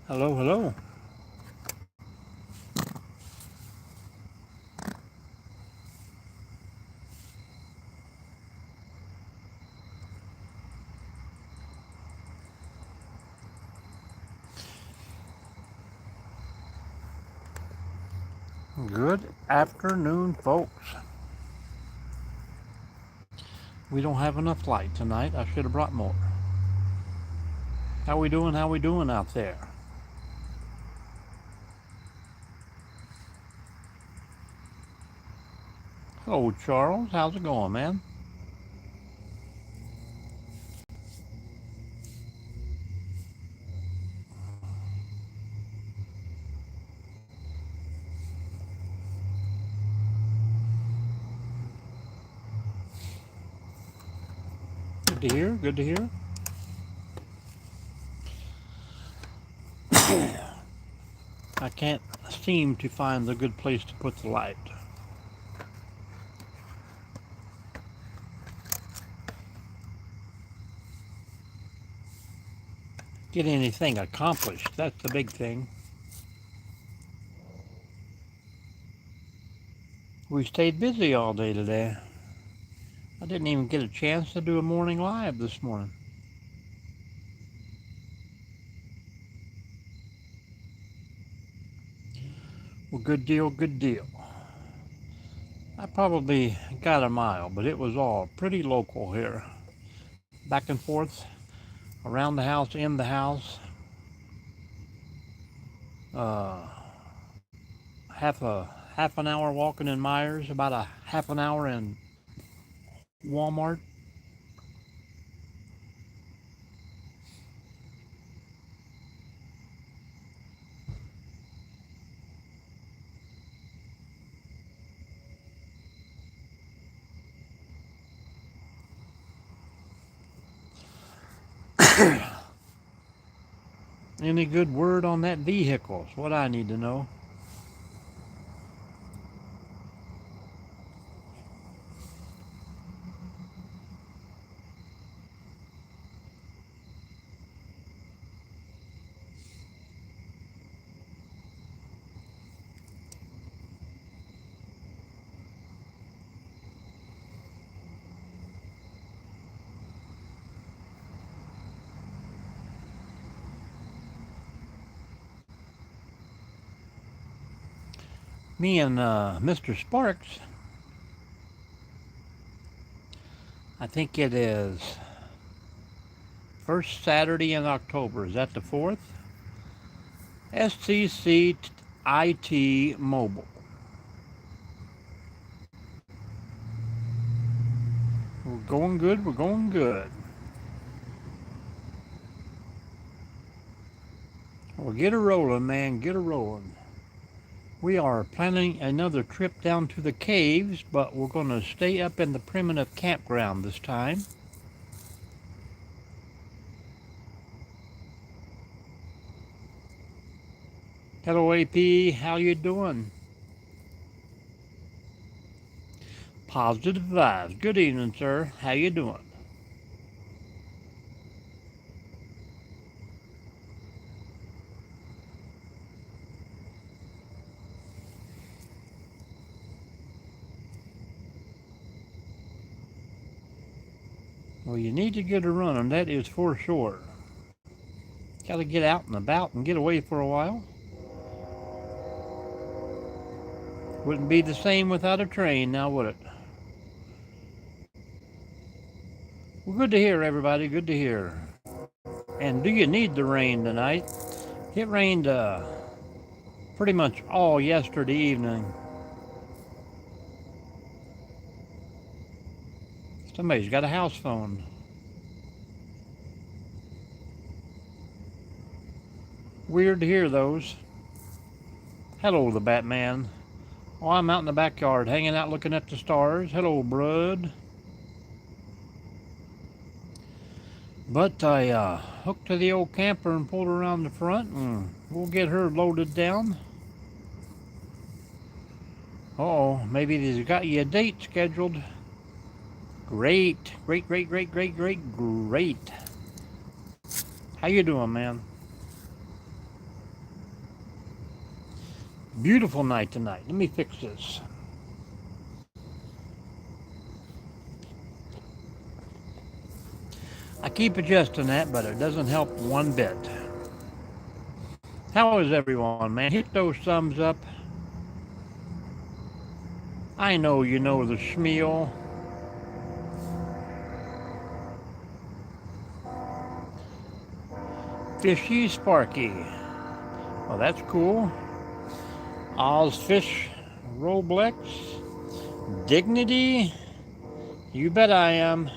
Hello, hello. Good afternoon, folks. We don't have enough light tonight. I should have brought more. How we doing? How we doing out there? Hello, Charles. How's it going, man? Good to hear. Good to hear. I can't seem to find the good place to put the light. Get anything accomplished. That's the big thing. We stayed busy all day today. I didn't even get a chance to do a morning live this morning. Well, good deal, good deal. I probably got a mile, but it was all pretty local here. Back and forth, around the house, in the house. Uh, half an hour walking in Myers, about a half an hour in Walmart. Any good word on that vehicle is what I need to know. Me and Mr. Sparks, I think it is first Saturday in October. Is that the 4th? SCCIT Mobile. We're going good. We're going good. Well, get a rolling, man. Get a rolling. We are planning another trip down to the caves, but we're going to stay up in the primitive campground this time. Hello, AP. How you doing? Positive vibes. Good evening, sir. How you doing? Well, you need to get a running. That is for sure. Got to get out and about and get away for a while. Wouldn't be the same without a train, now would it? Well, good to hear, everybody. Good to hear. And do you need the rain tonight? It rained pretty much all yesterday evening. Somebody's got a house phone. Weird to hear those. Hello, the Batman. Oh, I'm out in the backyard, hanging out looking at the stars. Hello, Brud. But I hooked to the old camper and pulled her around the front, and we'll get her loaded down. Uh-oh, maybe they've got you a date scheduled. Great, great, great, great, great, great, great. How you doing, man? Beautiful night tonight. Let me fix this. I keep adjusting that, but it doesn't help one bit. How is everyone, man? Hit those thumbs up. I know you know the schmeal. Fishy Sparky. Well, that's cool. Oz Fish Roblex. Dignity. You bet I am.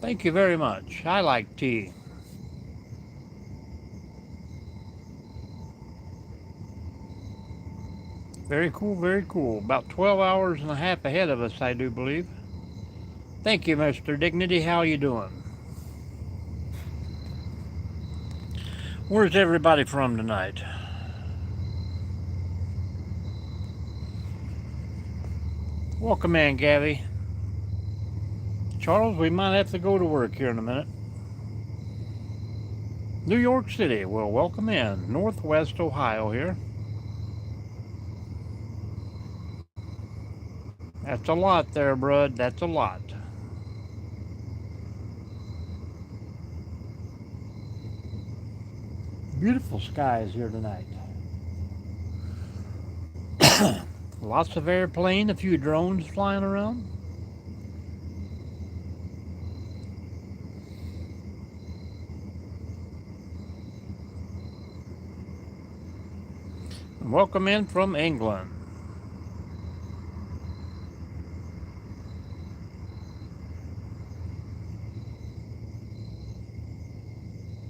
Thank you very much. I like tea. Very cool, very cool. About 12 hours and a half ahead of us, I do believe. Thank you, Mr. Dignity. How you doing? Where's everybody from tonight? Welcome in, Gabby. Charles, we might have to go to work here in a minute. New York City, well, welcome in. Northwest Ohio here. That's a lot there, bud. That's a lot. Beautiful skies here tonight. Lots of airplane, a few drones flying around. Welcome in from England.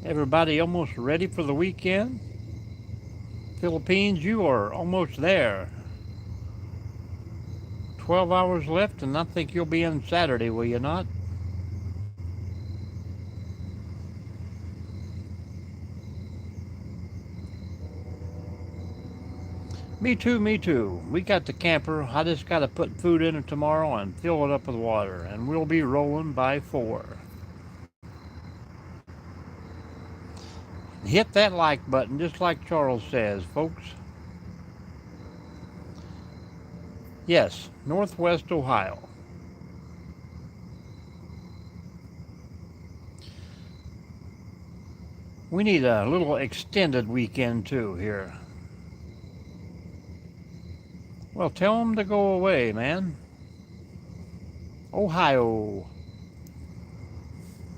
Everybody almost ready for the weekend? Philippines, you are almost there. 12 hours left, and I think you'll be in Saturday, will you not? Me too, me too. We got the camper. I just got to put food in it tomorrow and fill it up with water, and we'll be rolling by 4. Hit that like button, just like Charles says, folks. Yes, Northwest Ohio. We need a little extended weekend too here. Well, tell them to go away, man. Ohio.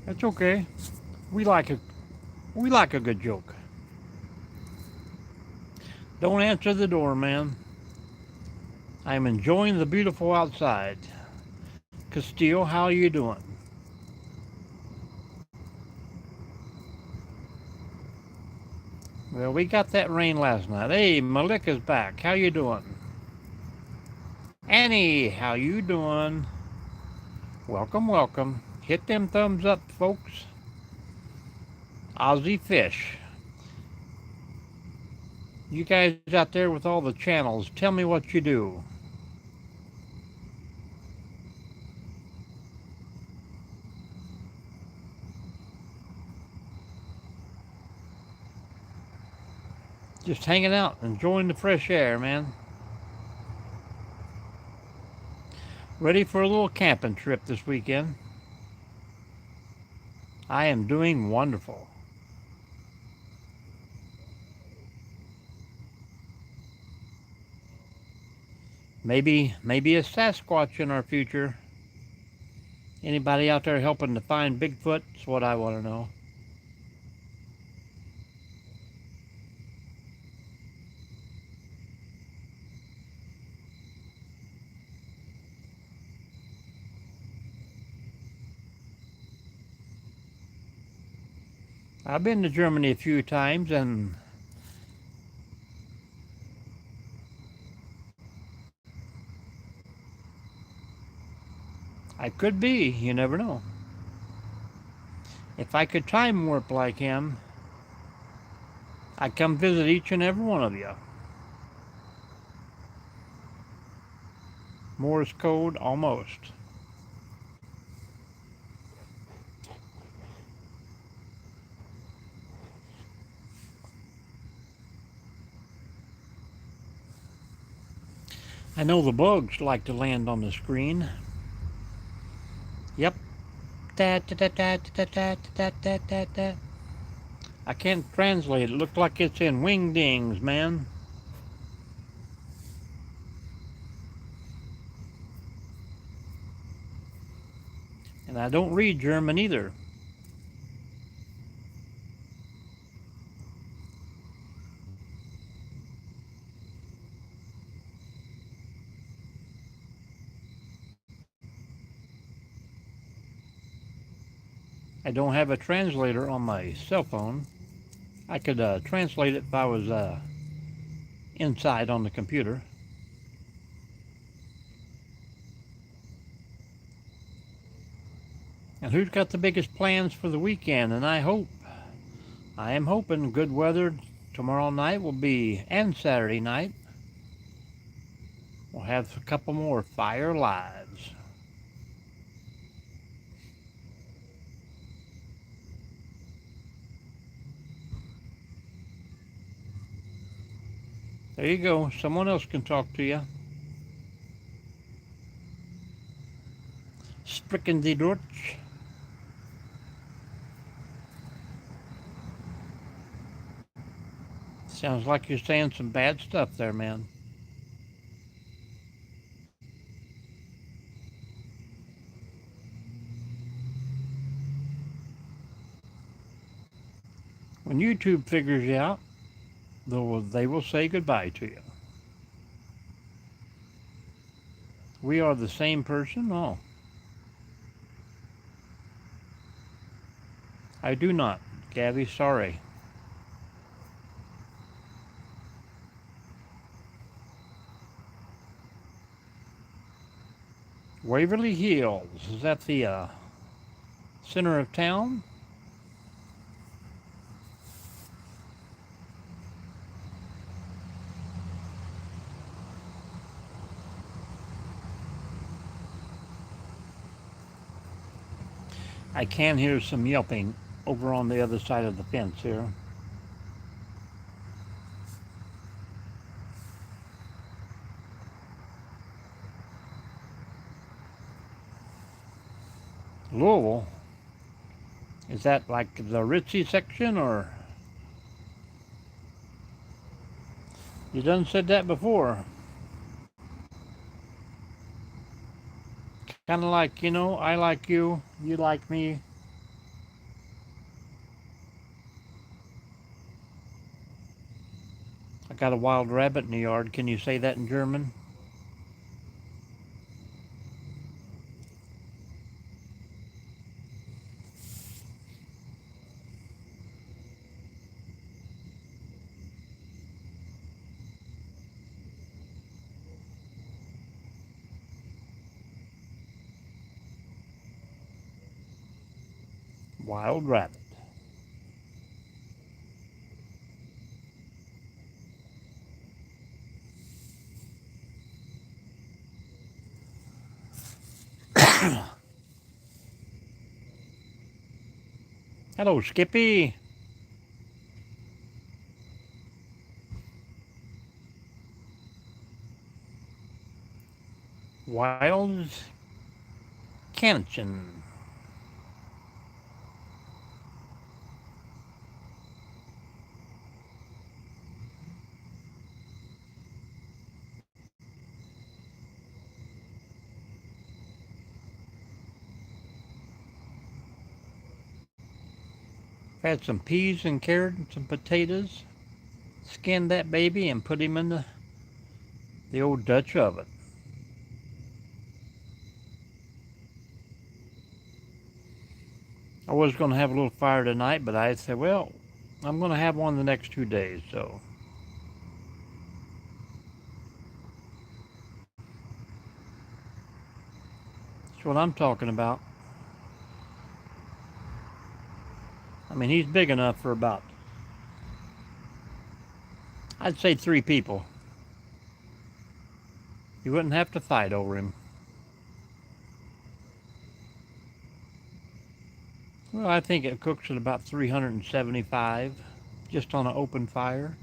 That's okay. We like a we like a good joke. Don't answer the door, man. I'm enjoying the beautiful outside. Castillo, how are you doing? Well, we got that rain last night. Hey, Malika's back. How you doing? Annie, how you doing? Welcome, welcome. Hit them thumbs up, folks. Aussie Fish. You guys out there with all the channels, tell me what you do. Just hanging out, enjoying the fresh air, man. Ready for a little camping trip this weekend. I am doing wonderful. Maybe a Sasquatch in our future. Anybody out there helping to find Bigfoot? That's what I want to know. I've been to Germany a few times, and I could be. You never know. If I could time warp like him, I'd come visit each and every one of you. Morse code, almost. I know the bugs like to land on the screen. Yep. Da, da, da, da, da, da, da, da, da, da. I can't translate it. Looked like it's in wingdings, man. And I don't read German either. I don't have a translator on my cell phone. I could translate it if I was inside on the computer. And who's got the biggest plans for the weekend? And I am hoping good weather tomorrow night will be, and Saturday night. We'll have a couple more fire lives. There you go. Someone else can talk to you. Spricken die Dutch. Sounds like you're saying some bad stuff there, man. When YouTube figures you out, they will say goodbye to you. We are the same person? Oh, I do not. Gabby, sorry. Waverly Hills. Is that the center of town? I can hear some yelping over on the other side of the fence here. Louisville? Is that like the ritzy section, or? You done said that before. Kind of like, I like you like me. I got a wild rabbit in the yard. Can you say that in German? Wild rabbit. Hello, Skippy. Wild Canton. Had some peas and carrots and some potatoes. Skinned that baby and put him in the old Dutch oven. I was going to have a little fire tonight, but I said, well, I'm going to have one the next 2 days, so. That's what I'm talking about. I mean, he's big enough for about, I'd say 3 people. You wouldn't have to fight over him. Well, I think it cooks at about 375, just on an open fire.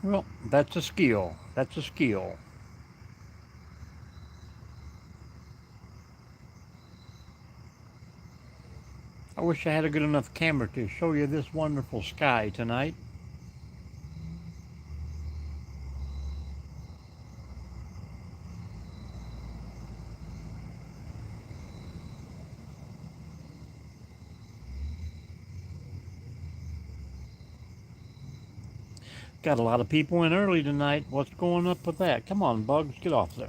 Well, that's a skill. That's a skill. I wish I had a good enough camera to show you this wonderful sky tonight. Got a lot of people in early tonight. What's going up with that? Come on, bugs, get off there.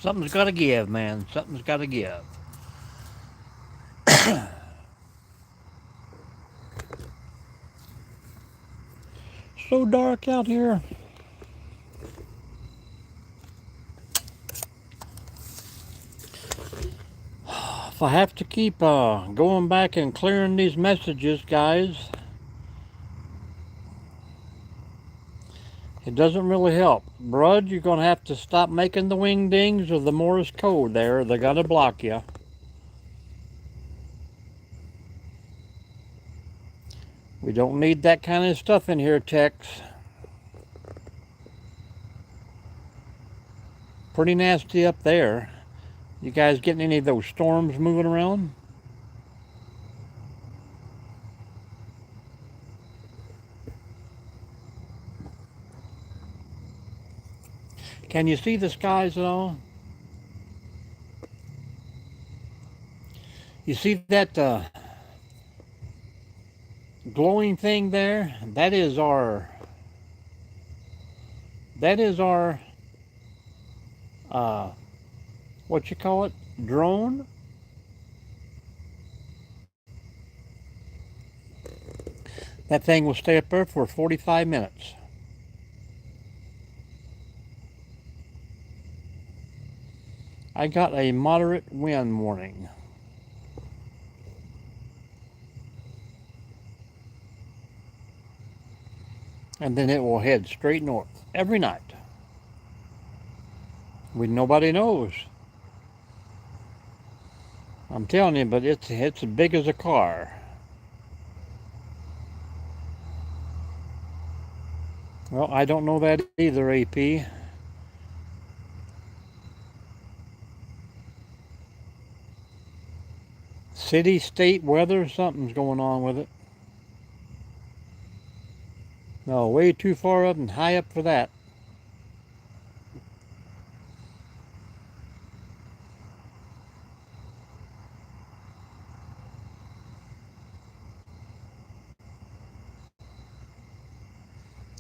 Something's got to give, man. Something's got to give. So dark out here. If I have to keep going back and clearing these messages, guys, it doesn't really help. Brud, you're going to have to stop making the wingdings or the Morse code there. They're going to block you. We don't need that kind of stuff in here, Tex. Pretty nasty up there. You guys getting any of those storms moving around? Can you see the skies at all? You see that glowing thing there? That is our uh, what you call it? Drone? That thing will stay up there for 45 minutes. I got a moderate wind warning. And then it will head straight north every night. Nobody knows. I'm telling you, but it's as big as a car. Well, I don't know that either, AP. City, state, weather, something's going on with it. No, way too far up and high up for that.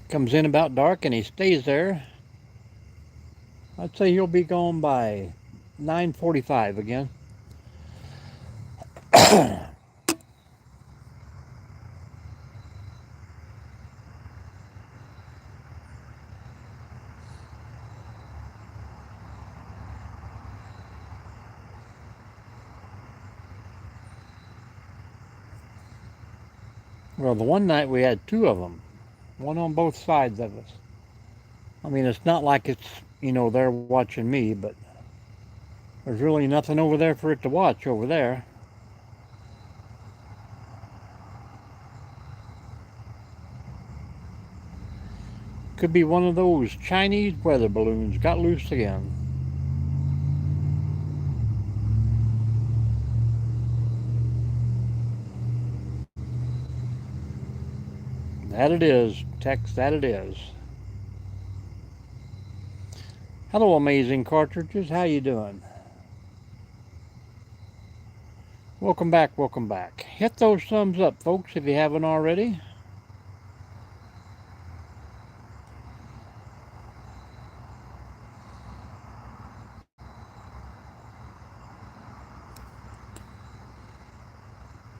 Comes in about dark and he stays there. I'd say he'll be gone by 9:45 again. Well, the one night we had two of them, one on both sides of us. I mean, it's not like it's, they're watching me, but there's really nothing over there for it to watch over there. Could be one of those Chinese weather balloons got loose again. That it is, Tex, that it is. Hello, amazing cartridges. How you doing? Welcome back, welcome back. Hit those thumbs up, folks, if you haven't already.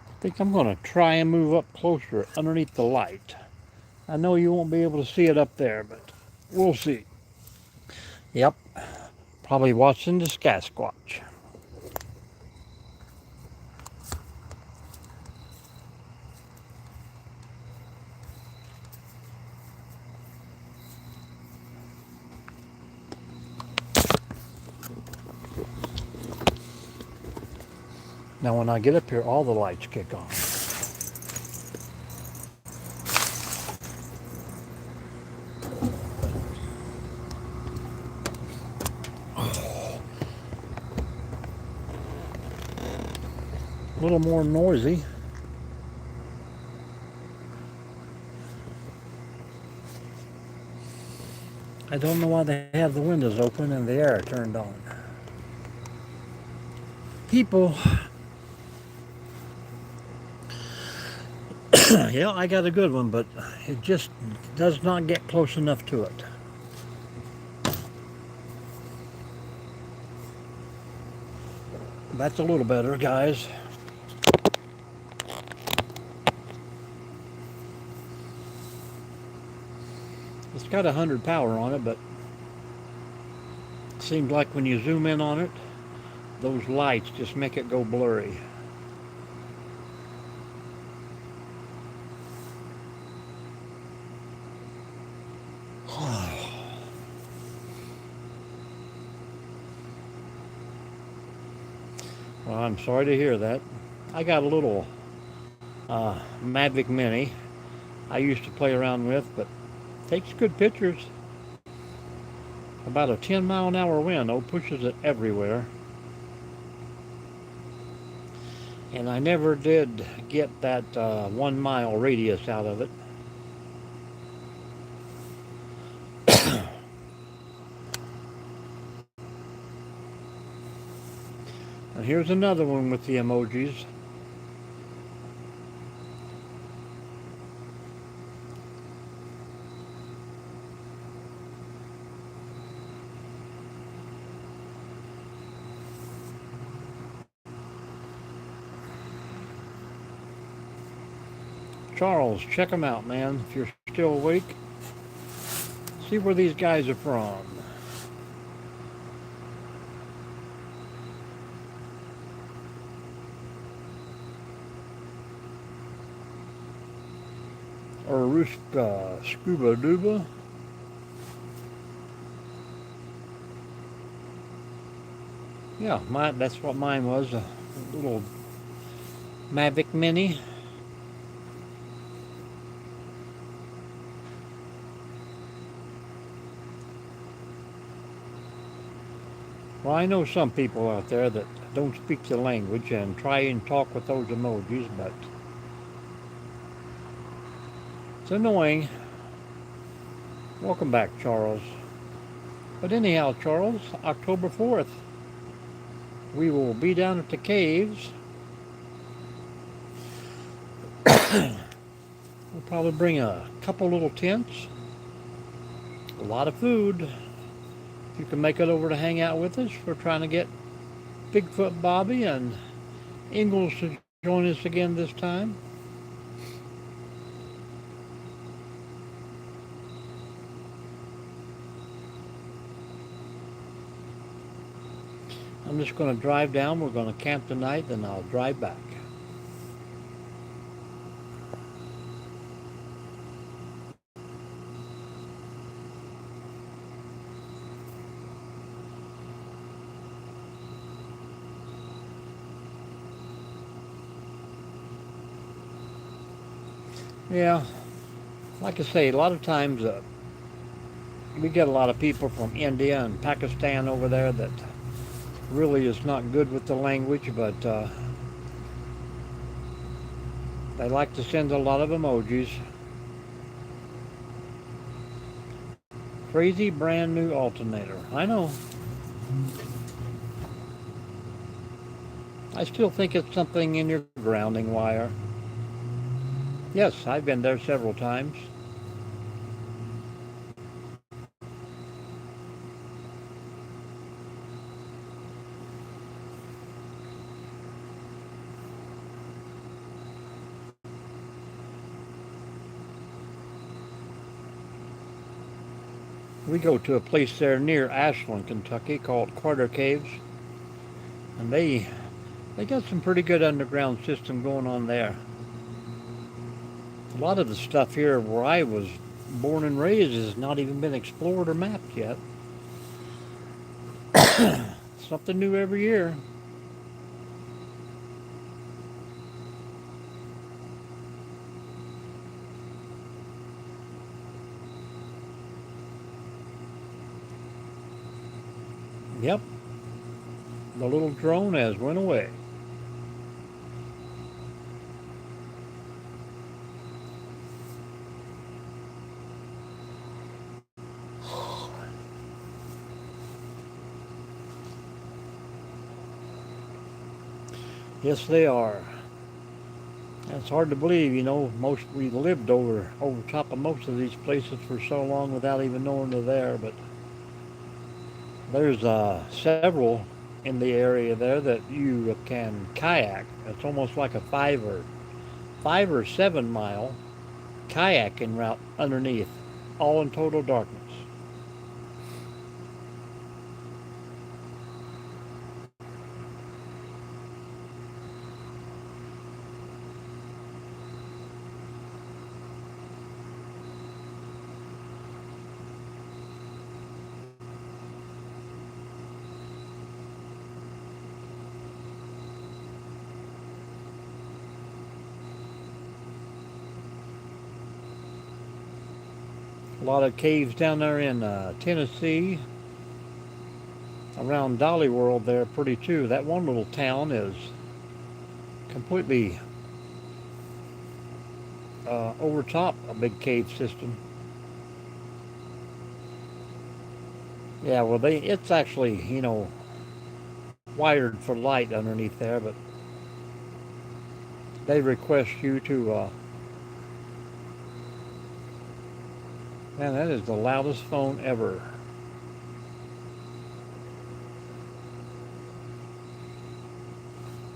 I think I'm going to try and move up closer underneath the light. I know you won't be able to see it up there, but we'll see. Yep, probably watching the Sasquatch. Now when I get up here, all the lights kick on. A little more noisy. I don't know why they have the windows open and the air turned on. People, yeah, I got a good one, but it just does not get close enough to it. That's a little better, guys. It's got 100 power on it, but it seems like when you zoom in on it, those lights just make it go blurry. Well, I'm sorry to hear that. I got a little Mavic Mini I used to play around with, but takes good pictures. About a 10 mile an hour wind, pushes it everywhere. And I never did get that 1 mile radius out of it. And here's another one with the emojis. Charles, check them out, man. If you're still awake, see where these guys are from. Aruska Scuba Duba. Yeah, that's what mine was. A little Mavic Mini. Well, I know some people out there that don't speak the language and try and talk with those emojis, but it's annoying. Welcome back, Charles. But anyhow, Charles, October 4th, we will be down at the caves. We'll probably bring a couple little tents, a lot of food. If you can make it over to hang out with us, we're trying to get Bigfoot Bobby and Ingalls to join us again this time. I'm just going to drive down. We're going to camp tonight, then I'll drive back. Yeah, like I say, a lot of times we get a lot of people from India and Pakistan over there that really is not good with the language, but they like to send a lot of emojis. Crazy brand new alternator. I know. I still think it's something in your grounding wire. Yes, I've been there several times. We go to a place there near Ashland, Kentucky called Carter Caves, and they got some pretty good underground system going on there. A lot of the stuff here where I was born and raised has not even been explored or mapped yet. Something new every year. Yep, the little drone has went away. Yes, they are. It's hard to believe, most we lived over top of most of these places for so long without even knowing they're there. But there's several in the area there that you can kayak. It's almost like a 5 or 7 mile kayaking route underneath, all in total darkness. A lot of caves down there in Tennessee, around Dolly World there, pretty too. That one little town is completely over top a big cave system. Yeah, well, it's actually wired for light underneath there, but they request you to. Man, that is the loudest phone ever.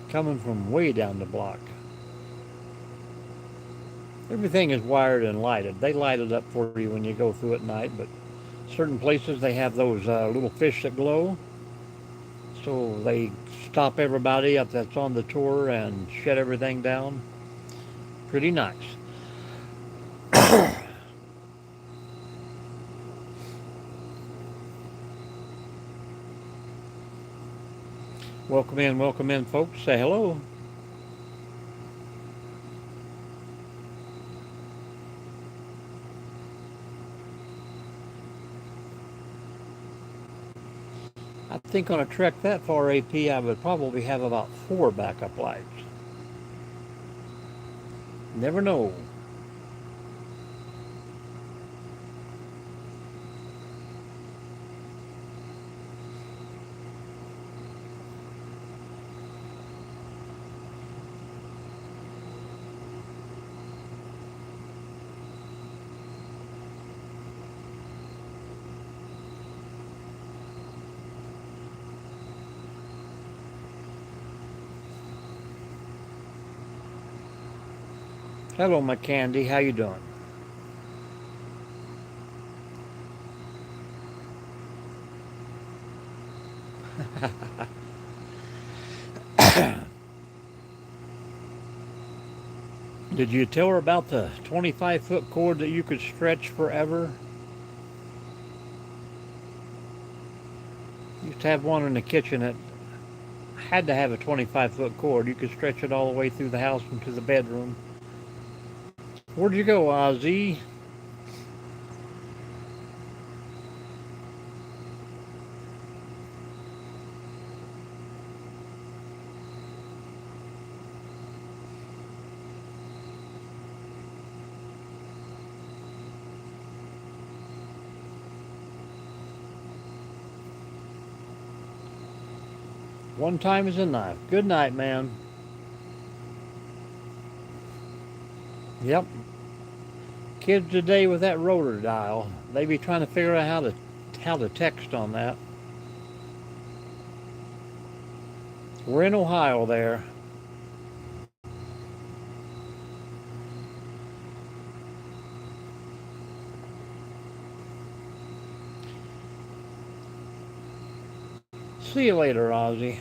Coming from way down the block. Everything is wired and lighted. They light it up for you when you go through at night, but certain places they have those little fish that glow, so they stop everybody up that's on the tour and shut everything down. Pretty nice. Welcome in, folks. Say hello. I think on a trek that far, AP, I would probably have about 4 backup lights. Never know. Hello, my candy. How you doing? Did you tell her about the 25-foot cord that you could stretch forever? Used to have one in the kitchen that had to have a 25-foot cord. You could stretch it all the way through the house into the bedroom. Where'd you go, Ozzy? One time is enough. Good night, man. Yep. Kids today with that rotor dial, they be trying to figure out how to text on that. We're in Ohio there. See you later, Ozzy.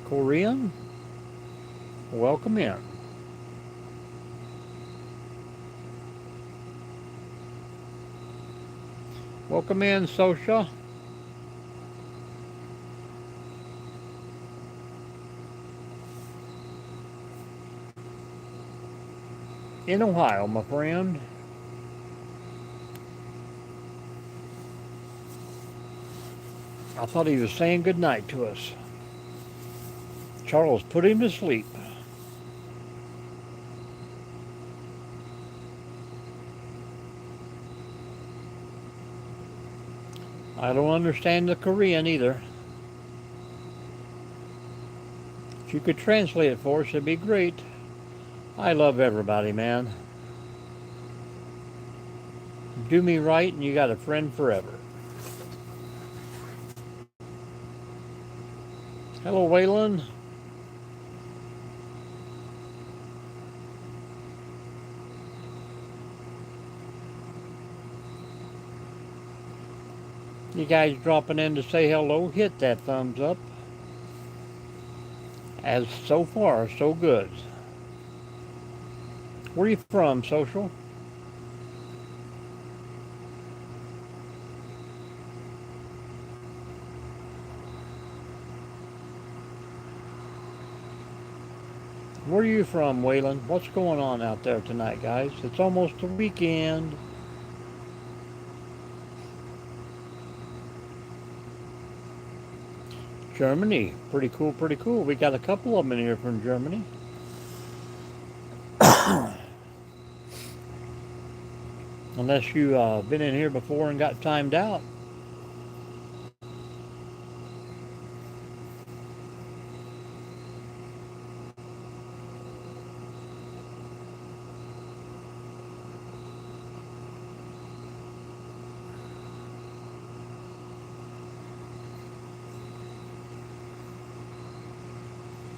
Korean, welcome in. Welcome in, Sosha. in Ohio, my friend. I thought he was saying good night to us. Charles put him to sleep. I don't understand the Korean either. If you could translate it for us, it'd be great. I love everybody, man. Do me right and you got a friend forever. Hello, Waylon. You guys dropping in to say hello, hit that thumbs up. As so far, so good. Where are you from, Social? Where are you from, Waylon? What's going on out there tonight, guys? It's almost the weekend. Germany. Pretty cool, pretty cool. We got a couple of them in here from Germany. Unless you been in here before and got timed out.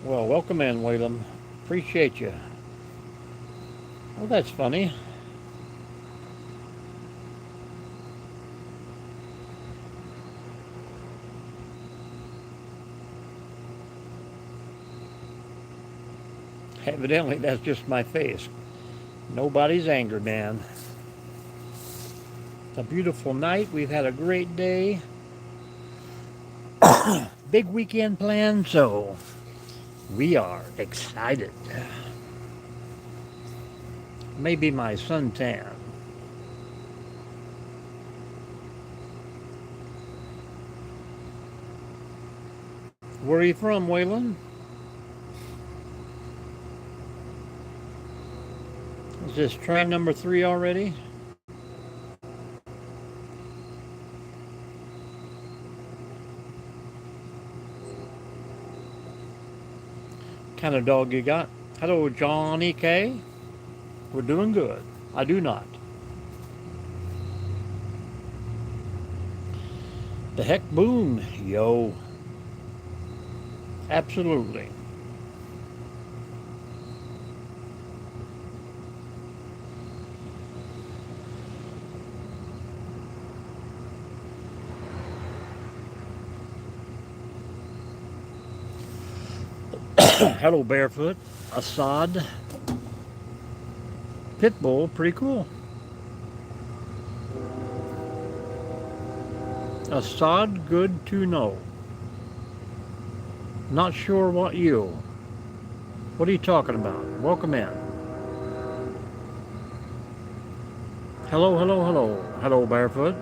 Well, welcome in, Waylon. Appreciate you. Oh, that's funny. Evidently, that's just my face. Nobody's angry, man. It's a beautiful night. We've had a great day. Big weekend plan, so we are excited. Maybe my suntan. Where are you from, Waylon? Is this train number 3 already? Kind of dog you got? Hello, Johnny K. We're doing good. I do not. The heck boom, yo. Absolutely. Hello, Barefoot. Assad. Pitbull, pretty cool. Assad, good to know. Not sure what you. What are you talking about? Welcome in. Hello, hello, hello. Hello, Barefoot.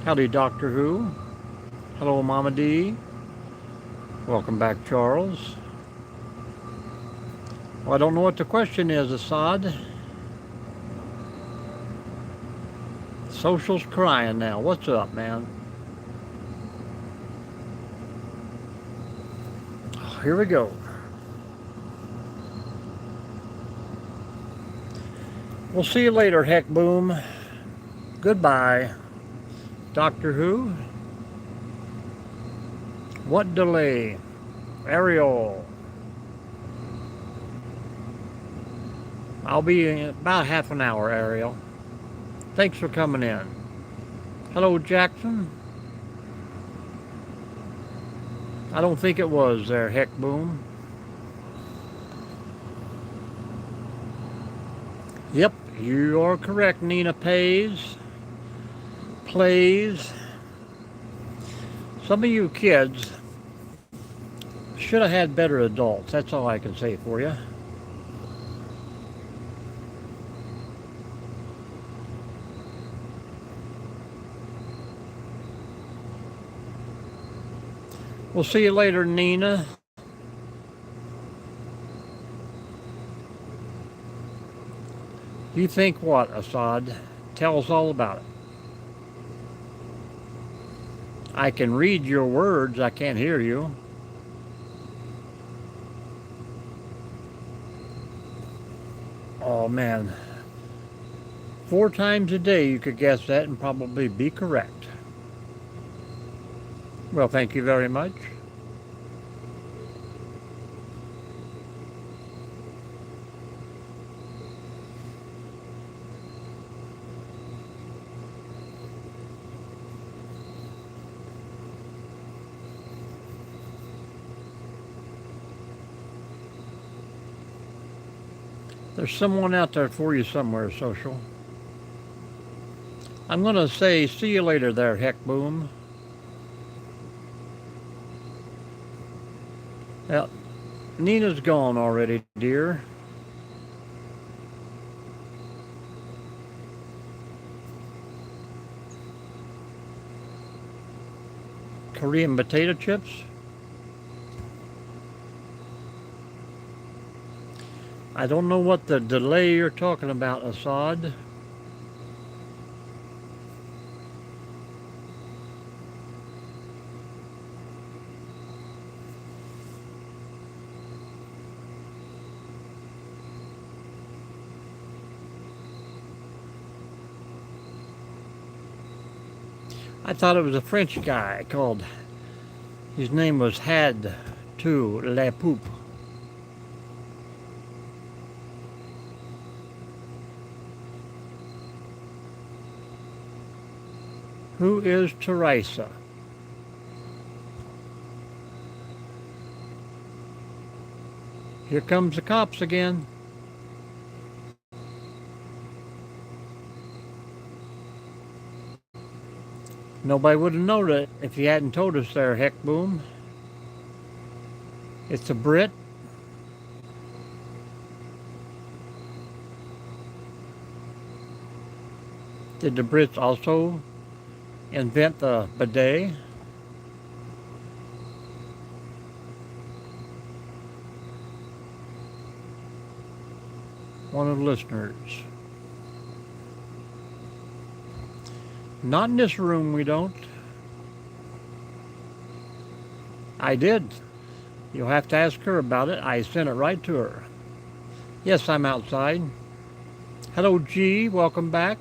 Howdy, Doctor Who. Hello, Mama D. Welcome back, Charles. Well, I don't know what the question is, Assad. Social's crying now. What's up, man? Oh, here we go. We'll see you later, Heck Boom. Goodbye. Doctor Who? What delay? Ariel. I'll be in about half an hour, Ariel. Thanks for coming in. Hello, Jackson. I don't think it was there, Heck Boom. Yep, you are correct, Nina Plays. Some of you kids should have had better adults. That's all I can say for you. We'll see you later, Nina. You think what, Assad? Tell us all about it. I can read your words, I can't hear you. Oh man. 4 times a day you could guess that and probably be correct. Well, thank you very much. There's someone out there for you somewhere, Social. I'm going to say see you later there, Heck Boom. Well, Nina's gone already, dear. Korean potato chips? I don't know what the delay you're talking about, Assad. I thought it was a French guy called, his name was Had to La Poupe. Who is Teresa? Here comes the cops again. Nobody would have known it if you hadn't told us there, Heck Boom. It's a Brit. Did the Brits also invent the bidet? One of the listeners. Not in this room, we don't. I did. You'll have to ask her about it. I sent it right to her. Yes, I'm outside. Hello, G. Welcome back.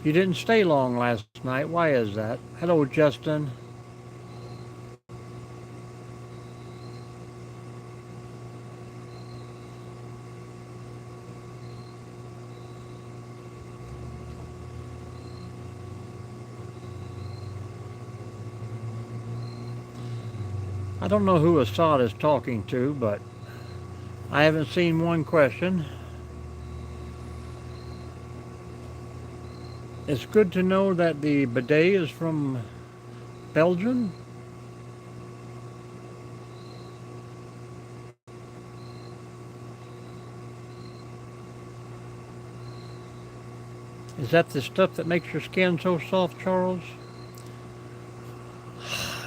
You didn't stay long last night. Why is that? Hello, Justin. I don't know who Assad is talking to, but I haven't seen one question. It's good to know that the bidet is from Belgium. Is that the stuff that makes your skin so soft, Charles?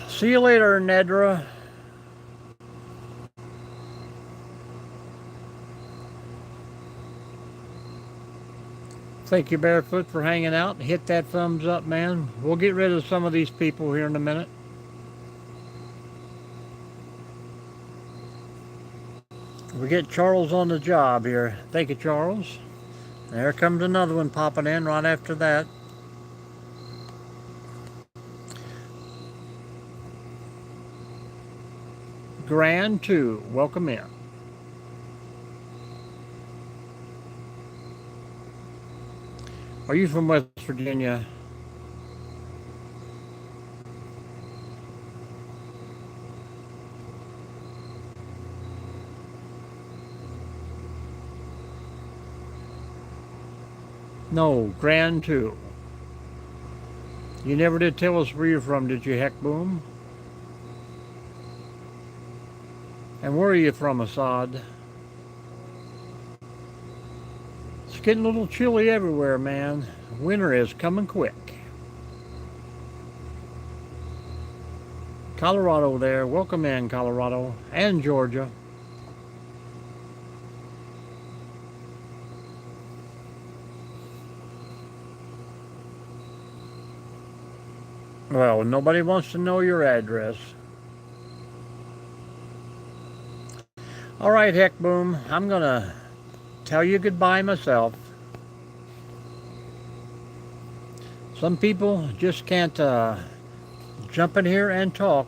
See you later, Nedra. Thank you, Barefoot, for hanging out. Hit that thumbs up, man. We'll get rid of some of these people here in a minute. We get Charles on the job here. Thank you, Charles. There comes another one popping in right after that. Grand 2, welcome in. Are you from West Virginia? No, Grand 2. You never did tell us where you're from, did you, Heck Boom? And where are you from, Assad? It's getting a little chilly everywhere, man. Winter is coming quick. Colorado there. Welcome in, Colorado and Georgia. Well, nobody wants to know your address. All right, Heck Boom, I'm going to tell you goodbye myself. Some people just can't jump in here and talk.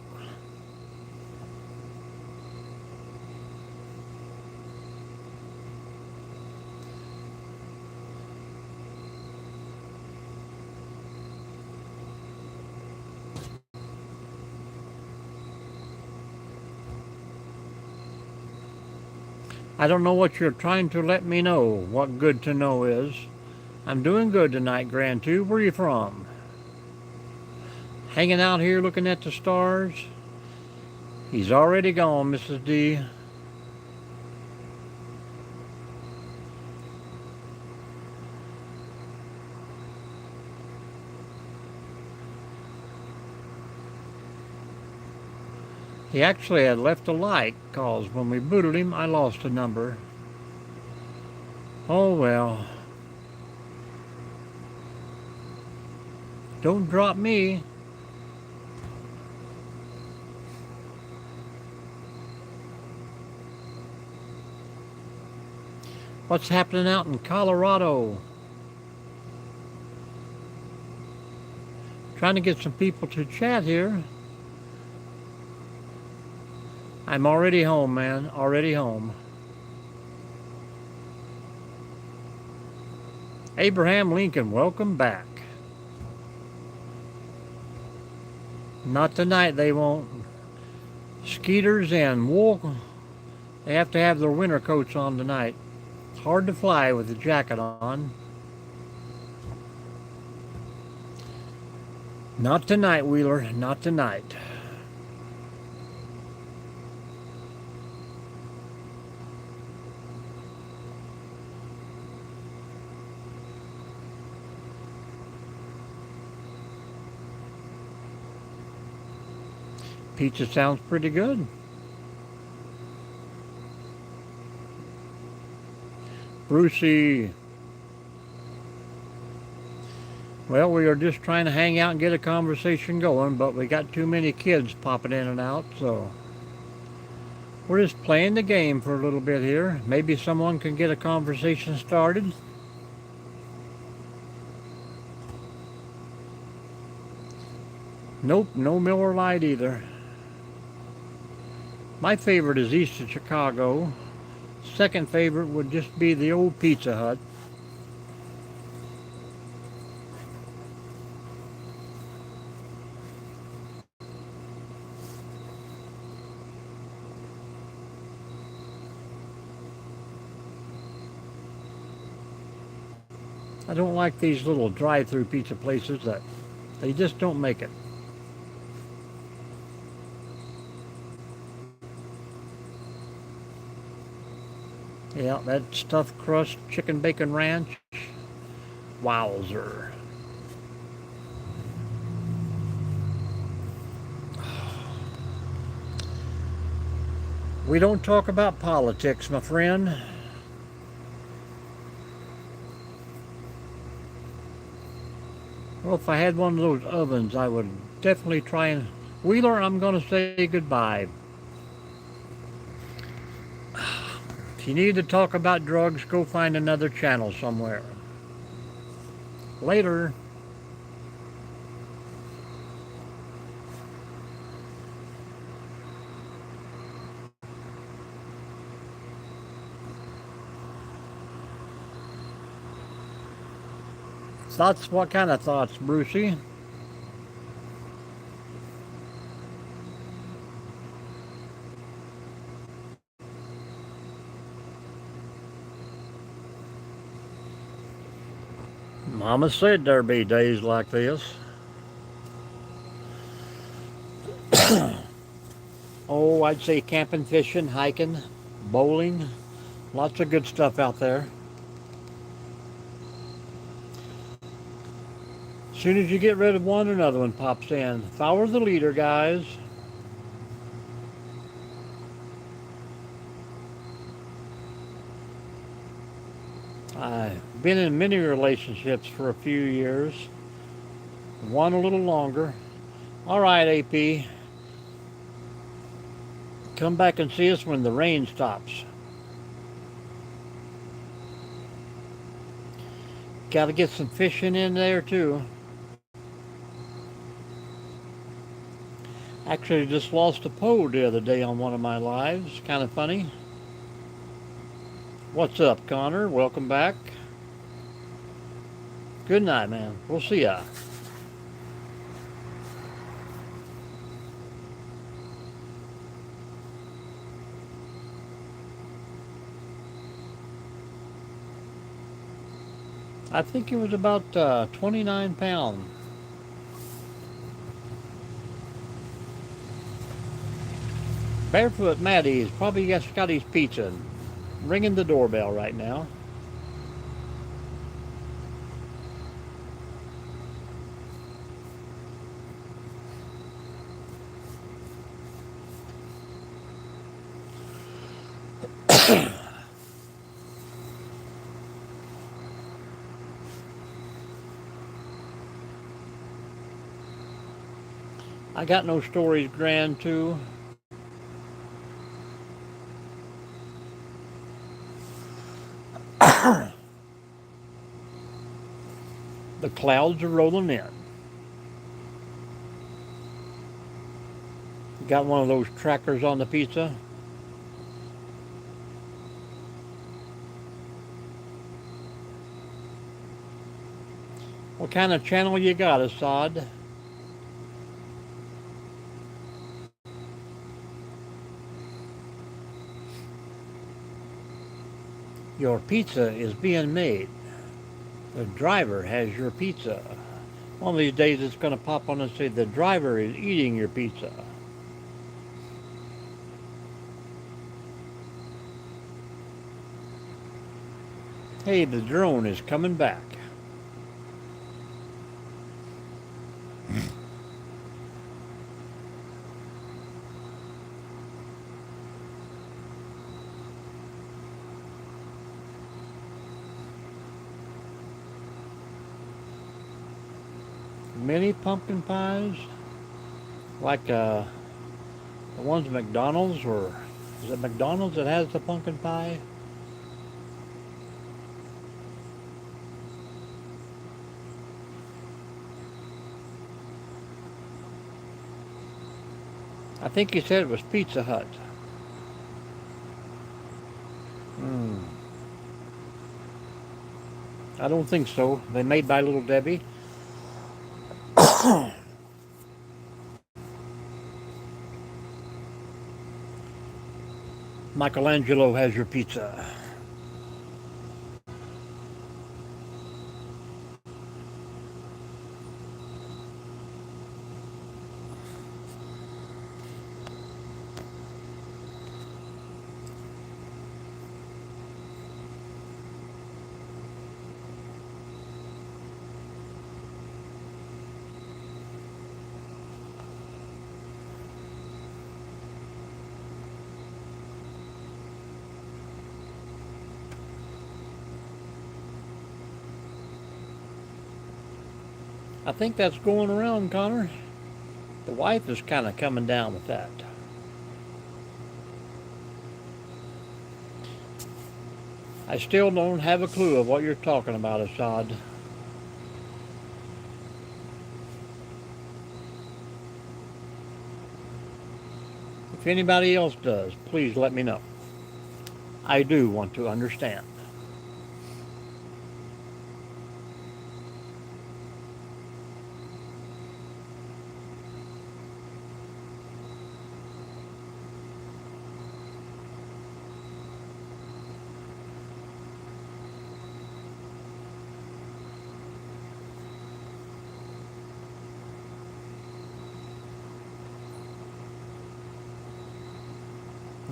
I don't know what you're trying to let me know, what good to know is. I'm doing good tonight, Grand 2. Where are you from? Hanging out here looking at the stars? He's already gone, Mrs. D. He actually had left a like, cause when we booted him, I lost a number. Oh well. Don't drop me. What's happening out in Colorado? Trying to get some people to chat here. I'm already home, man. Already home. Abraham Lincoln, welcome back. Not tonight, they won't. Skeeters and wool, they have to have their winter coats on tonight. It's hard to fly with a jacket on. Not tonight, Wheeler. Not tonight. Pizza sounds pretty good. Brucey. Well, we are just trying to hang out and get a conversation going, but we got too many kids popping in and out, so we're just playing the game for a little bit here. Maybe someone can get a conversation started. Nope, no Miller Lite either. My favorite is east of Chicago. Second favorite would just be the old Pizza Hut. I don't like these little drive-through pizza places that they just don't make it. Yeah, that stuffed crust chicken bacon ranch. Wowzer. We don't talk about politics, my friend. Well, if I had one of those ovens, I would definitely try and... Wheeler, I'm going to say goodbye. If you need to talk about drugs, go find another channel somewhere. Later. Thoughts? What kind of thoughts, Brucey? Mama said there'd be days like this. Oh, I'd say camping, fishing, hiking, bowling. Lots of good stuff out there. As soon as you get rid of one, another one pops in. Follow the leader, guys. I've been in many relationships for a few years, one a little longer. All right, AP, come back and see us when the rain stops. Got to get some fishing in there too. Actually, just lost a pole the other day on one of my lives. Kind of funny. What's up, Connor? Welcome back. Good night, man. We'll see ya. I think it was about 29 pounds. Barefoot Maddie's probably got Scotty's Pizza ringing the doorbell right now. I got no stories, grand too. The clouds are rolling in. Got one of those trackers on the pizza. What kind of channel you got, Assad? Your pizza is being made. The driver has your pizza. One of these days it's going to pop on and say the driver is eating your pizza. Hey, the drone is coming back. Mini pumpkin pies, like the ones at McDonald's, or is it McDonald's that has the pumpkin pie? I think you said it was Pizza Hut. Hmm. I don't think so. They made by Little Debbie. Michelangelo has your pizza. I think that's going around, Connor. The wife is kind of coming down with that. I still don't have a clue of what you're talking about, Assad. If anybody else does, please let me know. I do want to understand.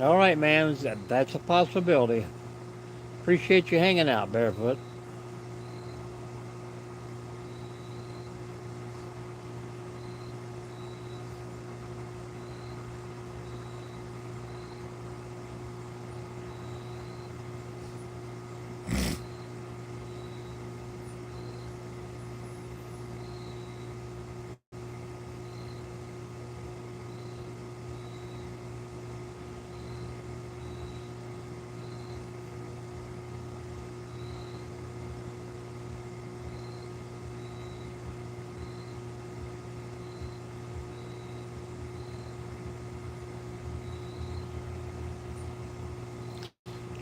All right, man, that's a possibility. Appreciate you hanging out, Barefoot.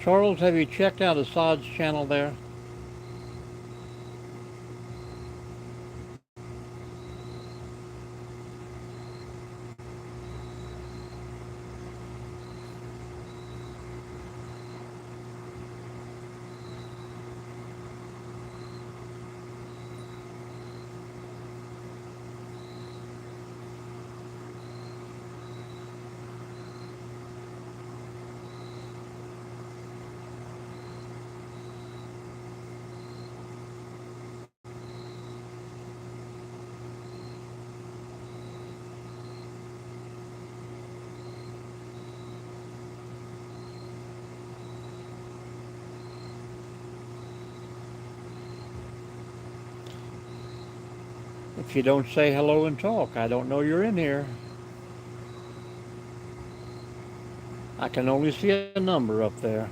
Charles, have you checked out Assad's channel there? If you don't say hello and talk, I don't know you're in here. I can only see a number up there.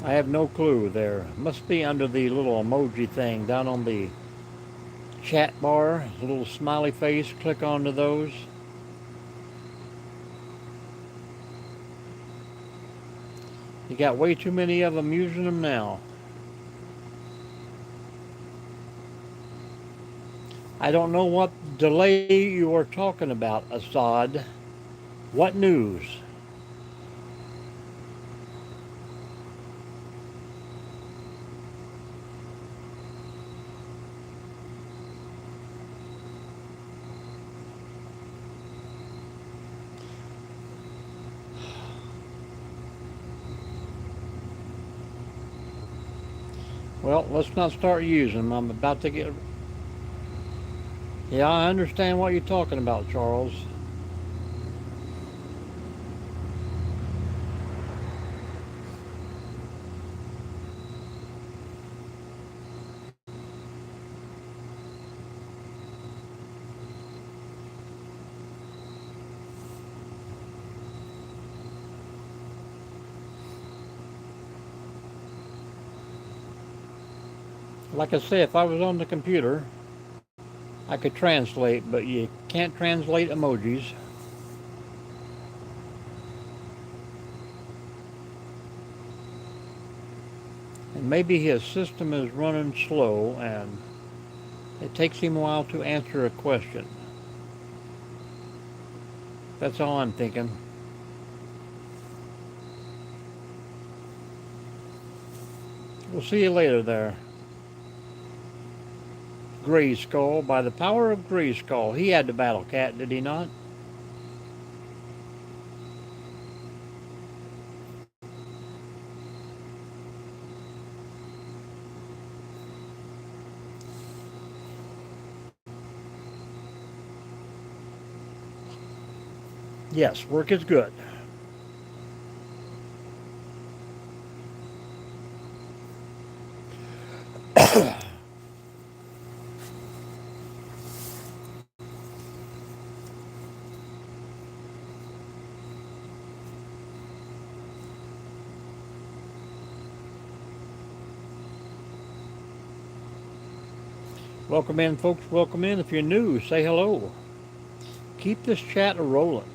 I have no clue there. Must be under the little emoji thing down on the chat bar. A little smiley face. Click onto those. You got way too many of them using them now. I don't know what delay you are talking about, Assad. What news? Well, let's not start using them. I'm about to get... Yeah, I understand what you're talking about, Charles. Like I say, if I was on the computer, I could translate, but you can't translate emojis. And maybe his system is running slow and it takes him a while to answer a question. That's all I'm thinking. We'll see you later there. Gray Skull, by the power of Gray Skull. He had the battle cat, did he not? Yes, work is good. Welcome in, folks. Welcome in. If you're new, say hello. Keep this chat rolling.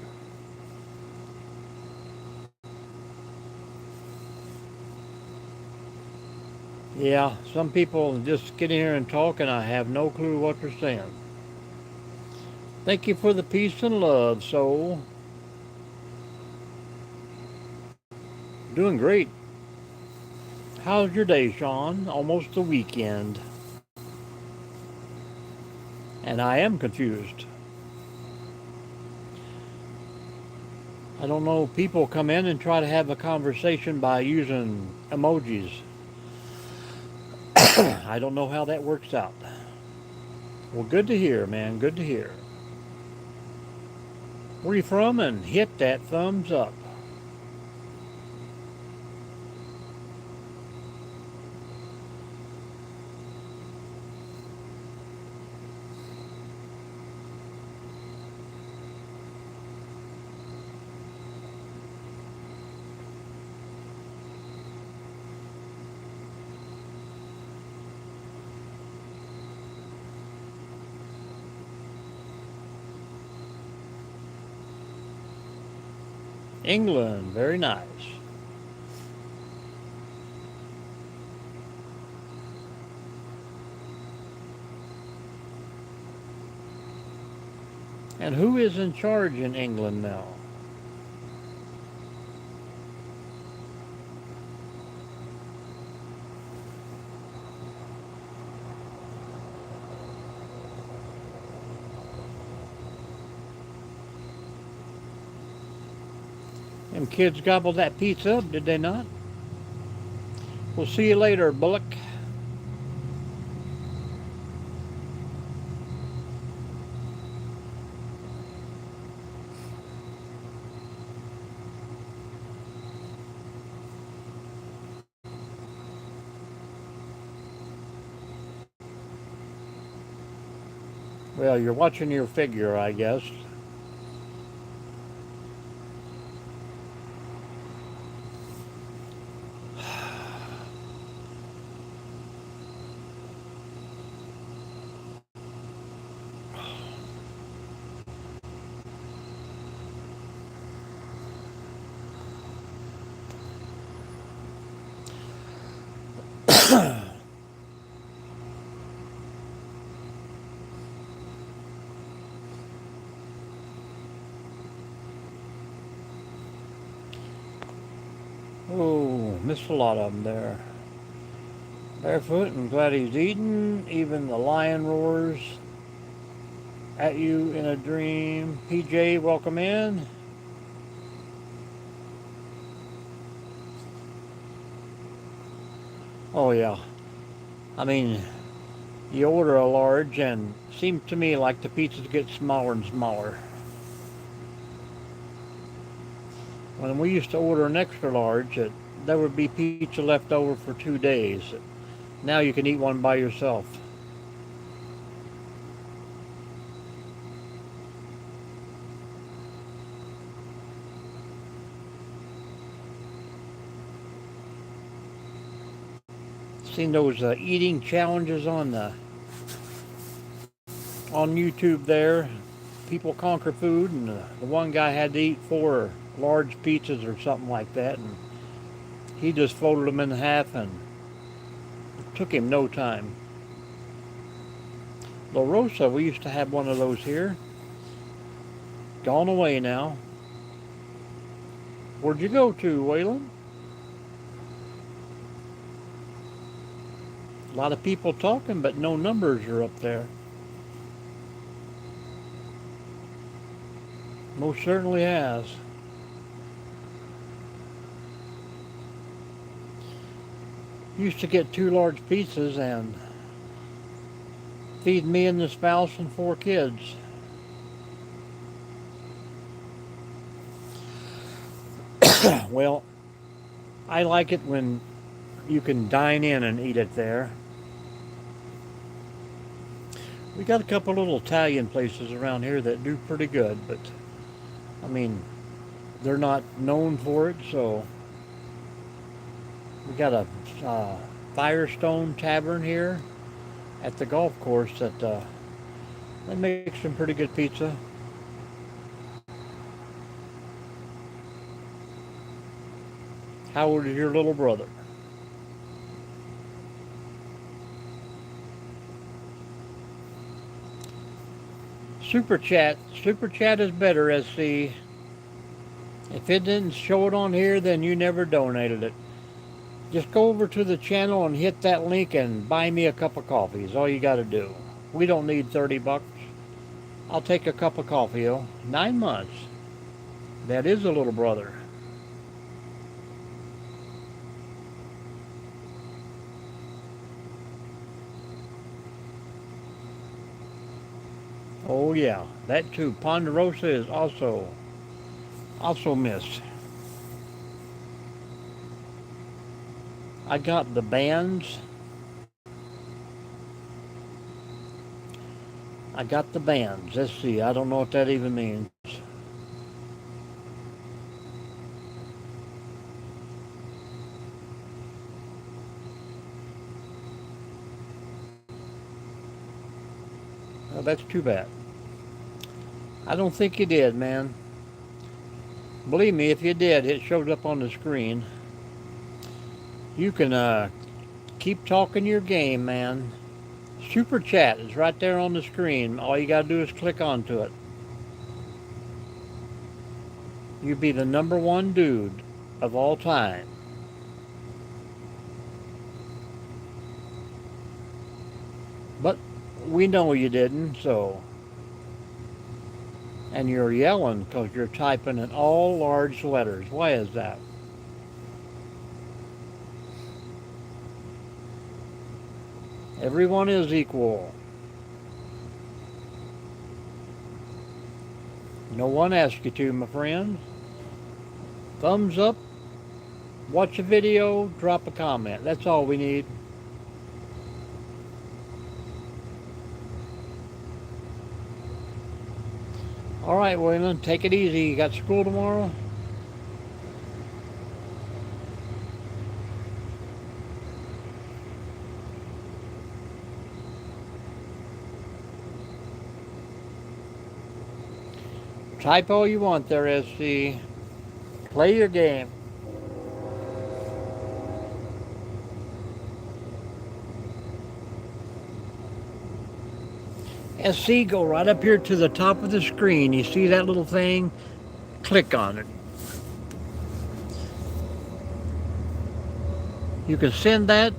Yeah, some people just get in here and talk and I have no clue what they're saying. Thank you for the peace and love, soul. Doing great. How's your day, Sean? Almost the weekend. And I am confused. I don't know, people come in and try to have a conversation by using emojis. I don't know how that works out. Well, good to hear, man. Good to hear. Where you from? And hit that thumbs up. England, very nice. And who is in charge in England now? Them kids gobbled that pizza up, did they not? We'll see you later, Bullock. Well, you're watching your figure, I guess. Oh, missed a lot of them there. Barefoot and glad he's eating. Even the lion roars at you in a dream. PJ, welcome in. Oh, yeah. I mean, you order a large, and it seems to me like the pizzas get smaller and smaller. When we used to order an extra large, there would be pizza left over for 2 days. Now you can eat one by yourself. Seen those eating challenges on YouTube there. People conquer food, and the one guy had to eat 4 large pizzas or something like that, and he just folded them in half, and it took him no time. La Rosa, we used to have one of those here. Gone away now. Where'd you go to, Waylon? A lot of people talking, but no numbers are up there. Most certainly has. Used to get 2 large pizzas and feed me and the spouse and 4 kids. Well, I like it when you can dine in and eat it there. We got a couple little Italian places around here that do pretty good, but I mean, they're not known for it, so we got a Firestone Tavern here at the golf course that they make some pretty good pizza. How old is your little brother? Super chat. Super chat is better, SC. If it didn't show it on here, then you never donated it. Just go over to the channel and hit that link and buy me a cup of coffee is all you got to do. We don't need 30 bucks. I'll take a cup of coffee, 9 months. That is a little brother. Oh yeah, that too. Ponderosa is also missed. I got the bands. I got the bands. Let's see. I don't know what that even means. Oh, that's too bad. I don't think you did, man. Believe me, if you did, it shows up on the screen. You can keep talking your game, man. Super chat is right there on the screen. All you gotta do is click onto it. You'd be the number one dude of all time. But we know you didn't, so. And you're yelling because you're typing in all large letters. Why is that? Everyone is equal. No one asked you to, my friend. Thumbs up, watch a video, drop a comment. That's all we need. All right, Waylon, take it easy. You got school tomorrow? Type all you want there, SC. Play your game. SC, go right up here to the top of the screen. You see that little thing? Click on it. You can send that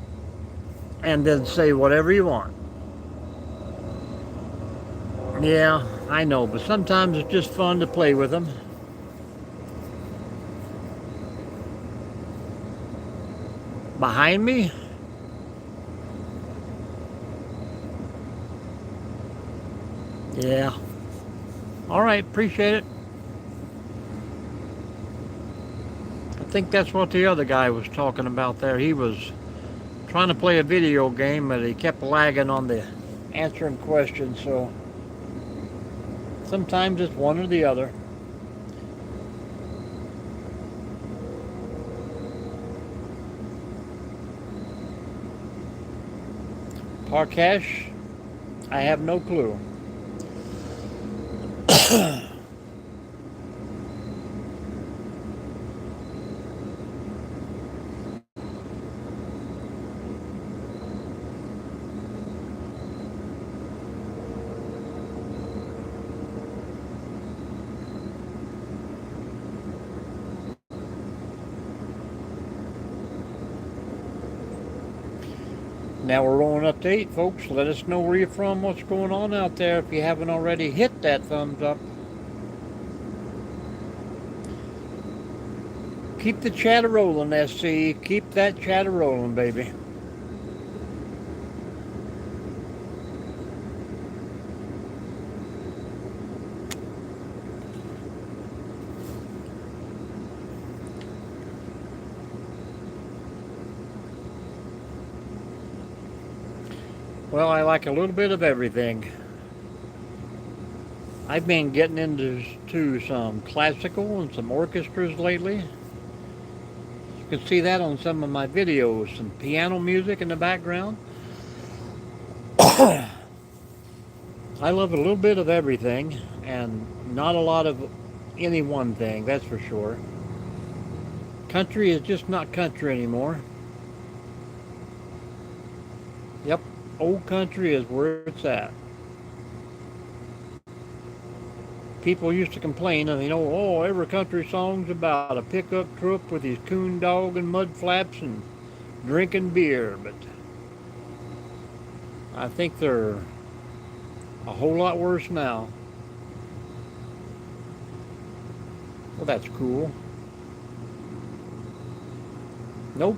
and then say whatever you want. Yeah, I know, but sometimes it's just fun to play with them. Behind me? Yeah. All right, appreciate it. I think that's what the other guy was talking about there. He was trying to play a video game, but he kept lagging on the answering questions, so sometimes it's one or the other. Parkesh, I have no clue. Now we're rolling up to 8, folks. Let us know where you're from, what's going on out there. If you haven't already, hit that thumbs up. Keep the chatter rolling, SC. Keep that chatter rolling, baby. Well, I like a little bit of everything. I've been getting into some classical and some orchestras lately. You can see that on some of my videos. Some piano music in the background. I love a little bit of everything and not a lot of any one thing, that's for sure. Country is just not country anymore. Yep, old country is where it's at. People used to complain, oh, every country song's about a pickup truck with his coon dog and mud flaps and drinking beer, but I think they're a whole lot worse now. Well, that's cool. Nope.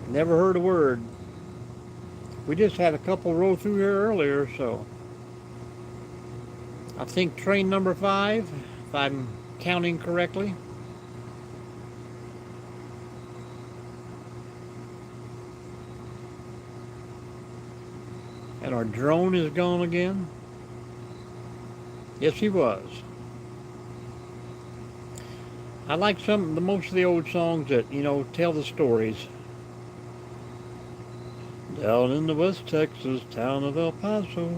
Never heard a word. We just had a couple roll through here earlier, so I think train number 5, if I'm counting correctly. And our drone is gone again. Yes, he was. I like most of the old songs that, tell the stories. Down in the West Texas town of El Paso,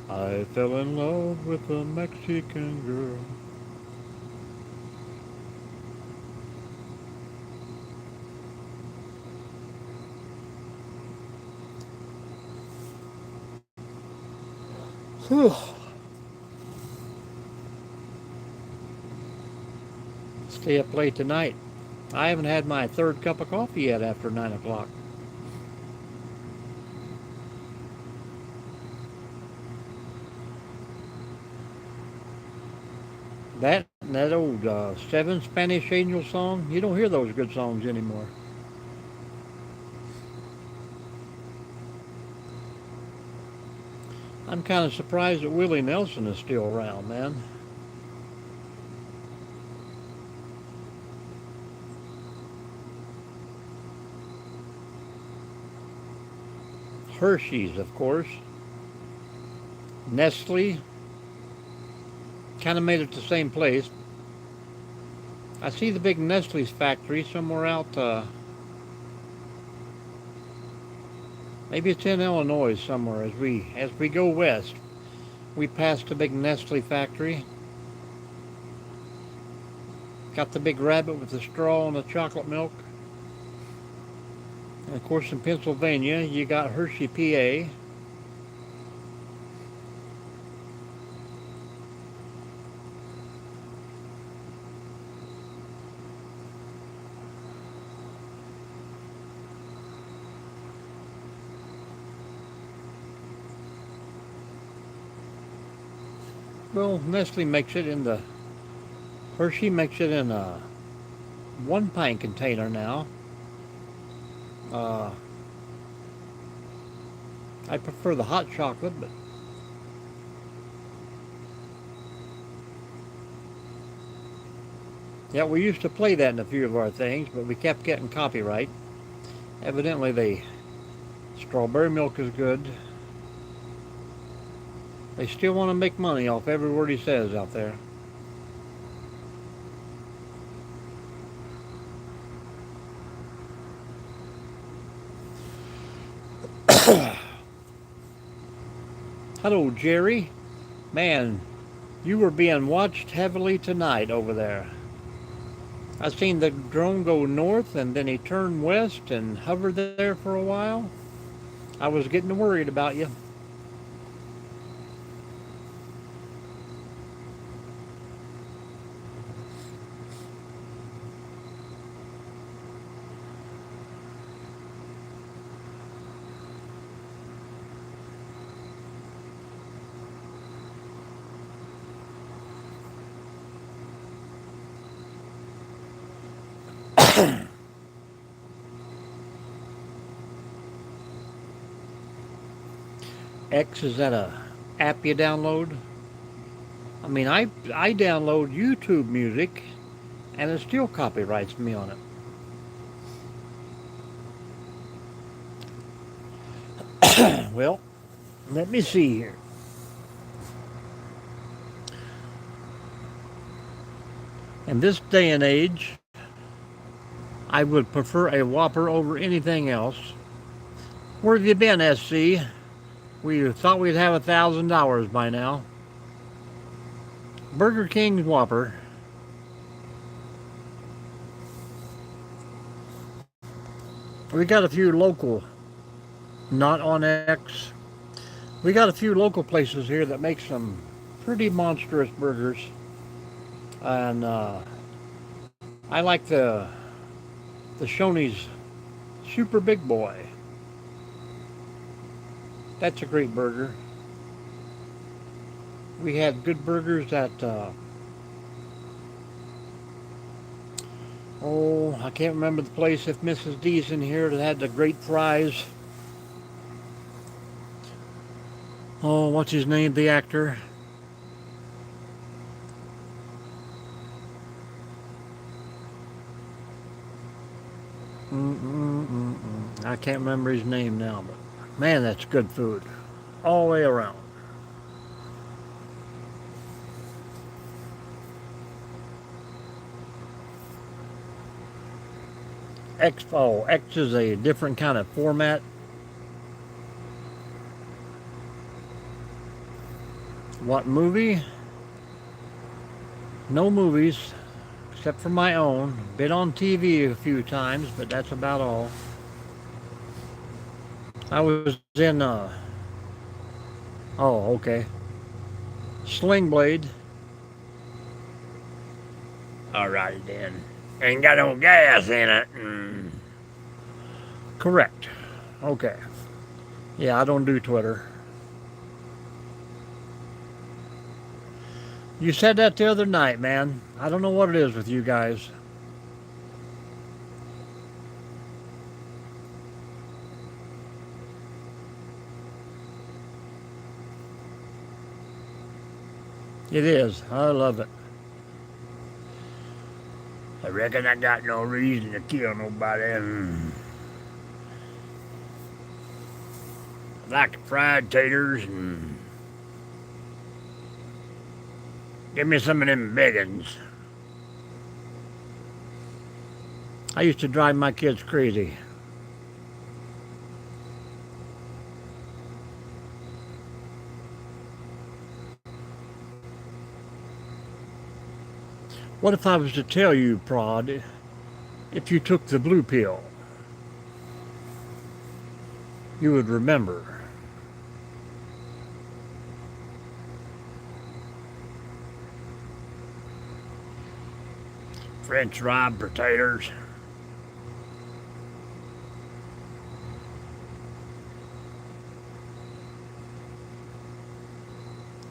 I fell in love with a Mexican girl. Stay up late tonight. I haven't had my third cup of coffee yet after 9 o'clock. That and that old Seven Spanish Angel song, you don't hear those good songs anymore. I'm kind of surprised that Willie Nelson is still around, man. Hershey's, of course. Nestle, kind of made it the same place. I see the big Nestle's factory somewhere out, maybe it's in Illinois somewhere. As we go west, we pass the big Nestle factory. Got the big rabbit with the straw and the chocolate milk. And of course, in Pennsylvania, you got Hershey, PA. Well, Nestle makes it in the Hershey makes it in a 1 pint container now. Uh, I prefer the hot chocolate, but yeah, we used to play that in a few of our things, but we kept getting copyright. Evidently, the strawberry milk is good. They still want to make money off every word he says out there. Hello, Jerry. Man, you were being watched heavily tonight over there. I seen the drone go north and then he turned west and hovered there for a while. I was getting worried about you. X, is that a app you download? I mean, I download YouTube music and it still copyrights me on it. Well, let me see here. In this day and age, I would prefer a Whopper over anything else. Where have you been, SC? We thought we'd have $1,000 by now. Burger King's Whopper. We got a few local, not on X. We got a few local places here that make some pretty monstrous burgers. And I like the Shoney's Super Big Boy. That's a great burger. We had good burgers at, oh, I can't remember the place. If Mrs. D's in here, that had the great fries. Oh, what's his name, the actor? I can't remember his name now, but man, that's good food. All the way around. X is a different kind of format. What movie? No movies, except for my own. Been on TV a few times, but that's about all. I was in, oh, okay. Sling Blade. Alright then. Ain't got no gas in it. Correct. Okay. Yeah, I don't do Twitter. You said that the other night, man. I don't know what it is with you guys. It is. I love it. I reckon I got no reason to kill nobody. I like fried taters and give me some of them biggins. I used to drive my kids crazy. What if I was to tell you, Prod, if you took the blue pill, you would remember? French fried potatoes.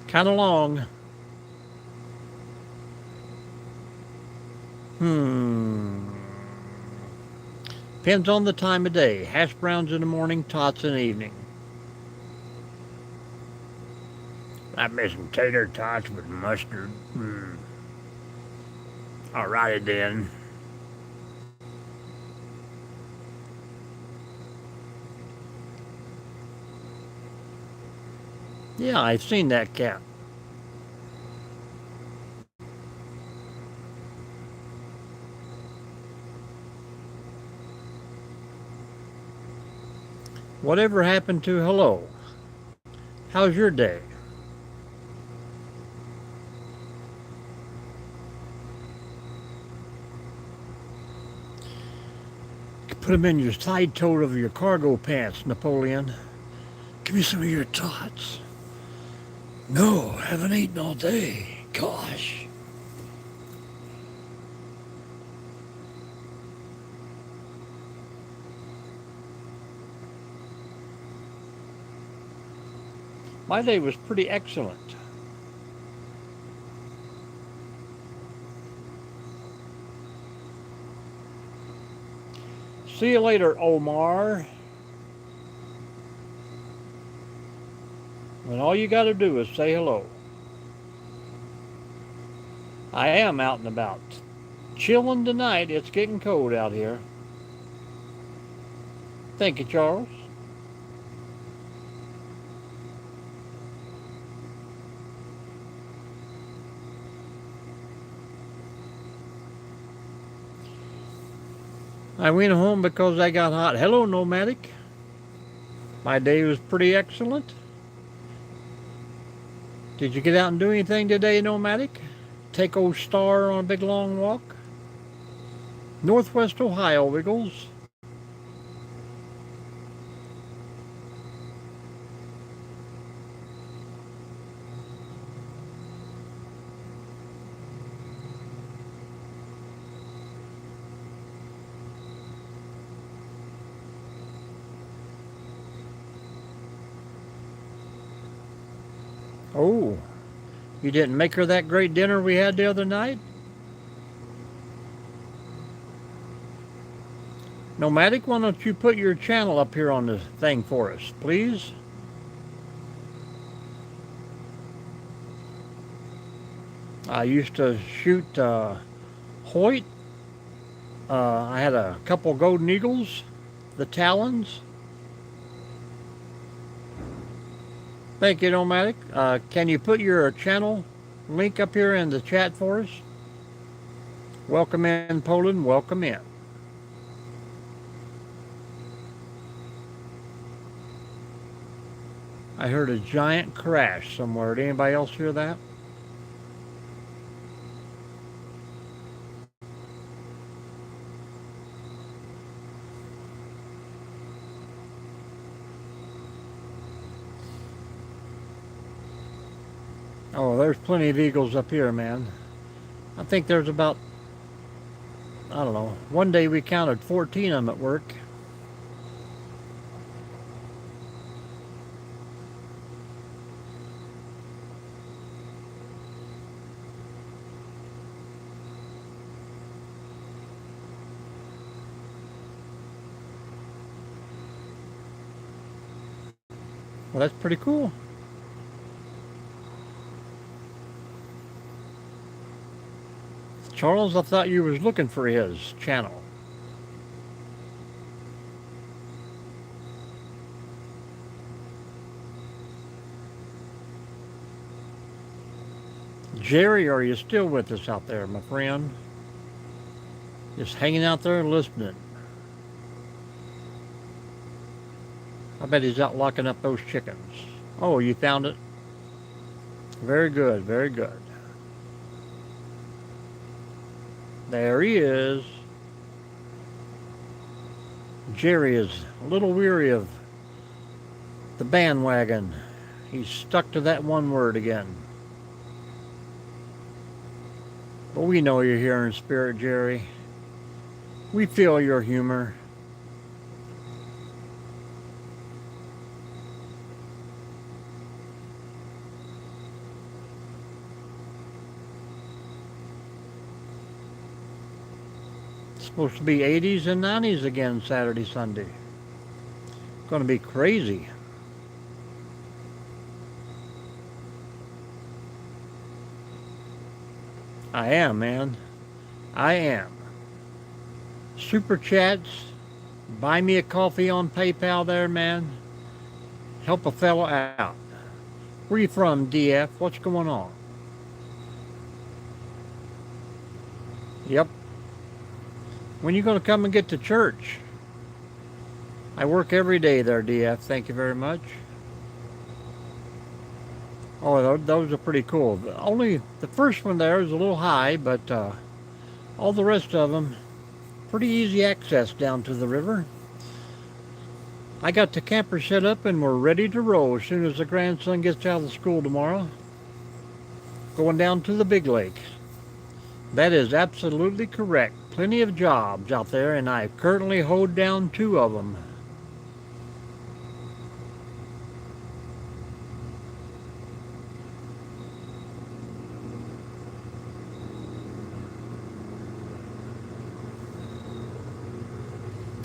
Kind of long. Depends on the time of day. Hash browns in the morning, tots in the evening. I miss some tater tots with mustard. Alrighty then. Yeah, I've seen that cat. Whatever happened to hello? How's your day? Put them in your side tote of your cargo pants, Napoleon. Give me some of your tots. No, haven't eaten all day. Gosh. My day was pretty excellent. See you later, Omar. And all you got to do is say hello. I am out and about. Chilling tonight. It's getting cold out here. Thank you, Charles. I went home because I got hot. Hello, Nomadic. My day was pretty excellent. Did you get out and do anything today, Nomadic? Take old Star on a big long walk? Northwest Ohio, Wiggles. Oh, you didn't make her that great dinner we had the other night? Nomadic, why don't you put your channel up here on the thing for us, please? I used to shoot Hoyt. I had a couple golden eagles, the talons. Thank you, Nomadic. Can you put your channel link up here in the chat for us? Welcome in, Poland. Welcome in. I heard a giant crash somewhere. Did anybody else hear that? Oh, there's plenty of eagles up here, man. I think there's about, I don't know, one day we counted 14 of them at work. Well, that's pretty cool. Charles, I thought you was looking for his channel. Jerry, are you still with us out there, my friend? Just hanging out there listening. I bet he's out locking up those chickens. Oh, you found it? Very good, very good. There he is. Jerry is a little weary of the bandwagon. He's stuck to that one word again. But we know you're here in spirit, Jerry. We feel your humor. It's supposed to be 80s and 90s again Saturday, Sunday. It's going to be crazy. I am, man. I am. Super chats. Buy me a coffee on PayPal there, man. Help a fellow out. Where you from, DF? What's going on? Yep. When you going to come and get to church? I work every day there, DF. Thank you very much. Oh, those are pretty cool. Only the first one there is a little high, but all the rest of them, pretty easy access down to the river. I got the camper set up and we're ready to roll as soon as the grandson gets out of school tomorrow. Going down to the big lake. That is absolutely correct. Plenty of jobs out there, and I've currently hoed down 2 of them.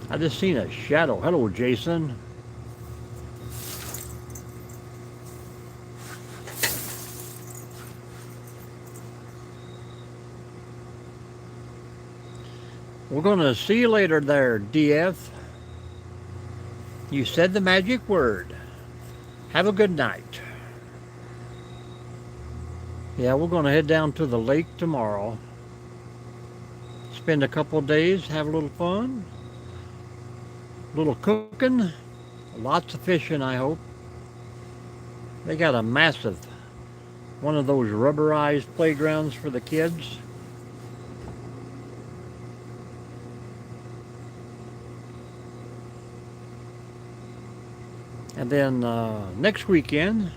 I just seen a shadow. Hello, Jason. We're going to see you later there, DF. You said the magic word. Have a good night. Yeah, we're going to head down to the lake tomorrow. Spend a couple of days, have a little fun. A little cooking. Lots of fishing, I hope. They got a massive, one of those rubberized playgrounds for the kids. And then next weekend,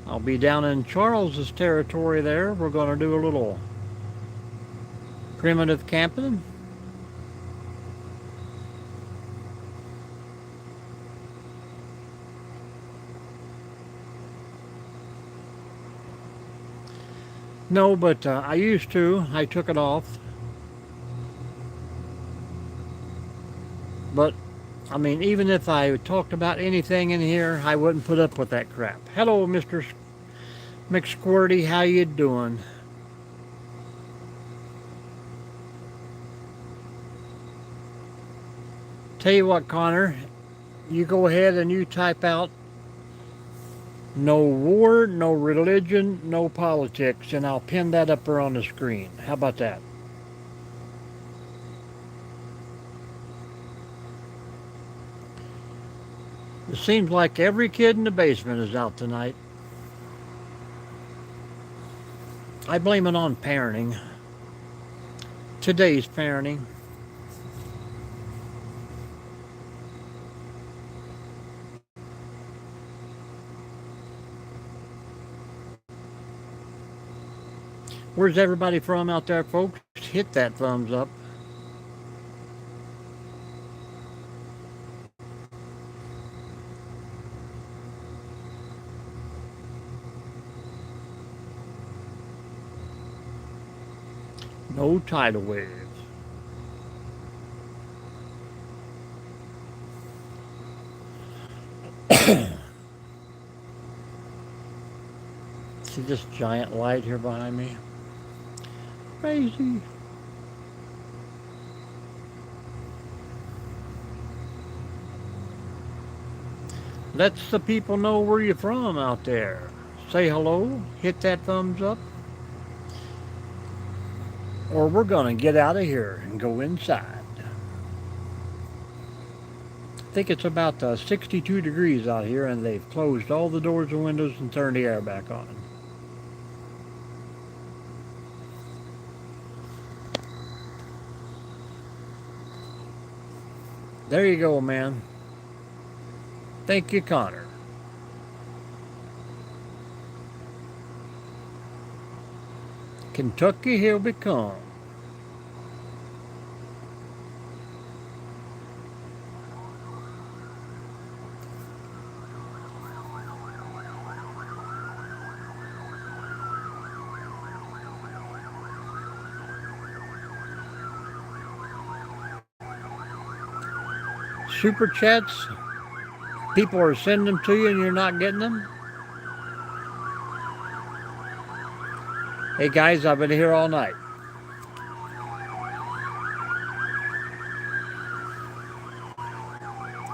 I'll be down in Charles's territory there. We're going to do a little primitive camping. No, but I used to. I took it off. But, I mean, even if I talked about anything in here, I wouldn't put up with that crap. Hello, Mr. McSquirty. How you doing? Tell you what, Connor. You go ahead and you type out no war, no religion, no politics, and I'll pin that up there on the screen. How about that? It seems like every kid in the basement is out tonight. I blame it on parenting. Today's parenting. Where's everybody from out there, folks? Hit that thumbs up. No tidal waves. See this giant light here behind me? Crazy. Lets the people know where you're from out there. Say hello, hit that thumbs up, or we're going to get out of here and go inside. I think it's about 62 degrees out here, and they've closed all the doors and windows and turned the air back on. There you go, man. Thank you, Connor. Kentucky, here we come. Super chats, people are sending them to you and you're not getting them. Hey guys, I've been here all night.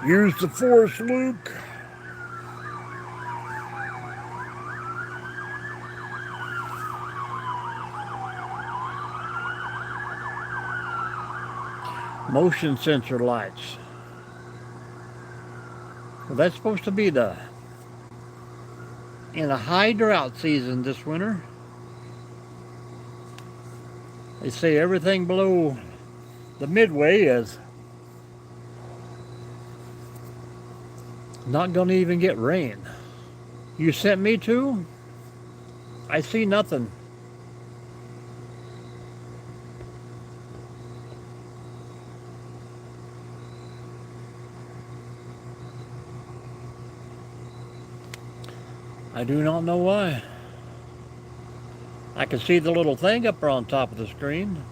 Use the force, Luke. Motion sensor lights. Well, that's supposed to be in a high drought season this winter. They say everything below the midway is not going to even get rain. You sent me to? I see nothing. I do not know why. I can see the little thing up there on top of the screen.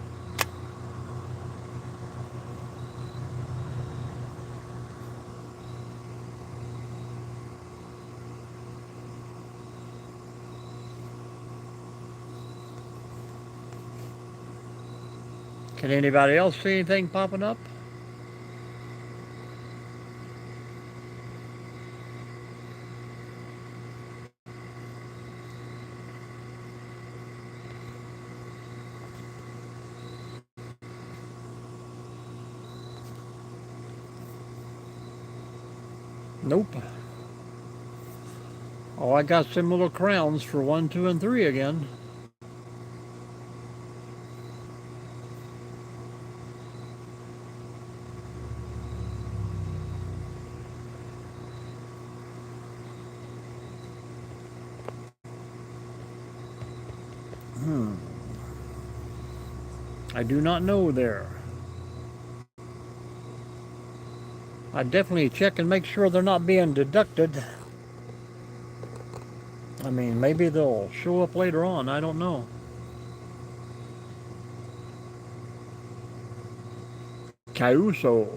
Can anybody else see anything popping up? Nope. Oh, I got some little crowns for 1, 2, and 3 again. I do not know there. I definitely check and make sure they're not being deducted. I mean, maybe they'll show up later on. I don't know. Causo.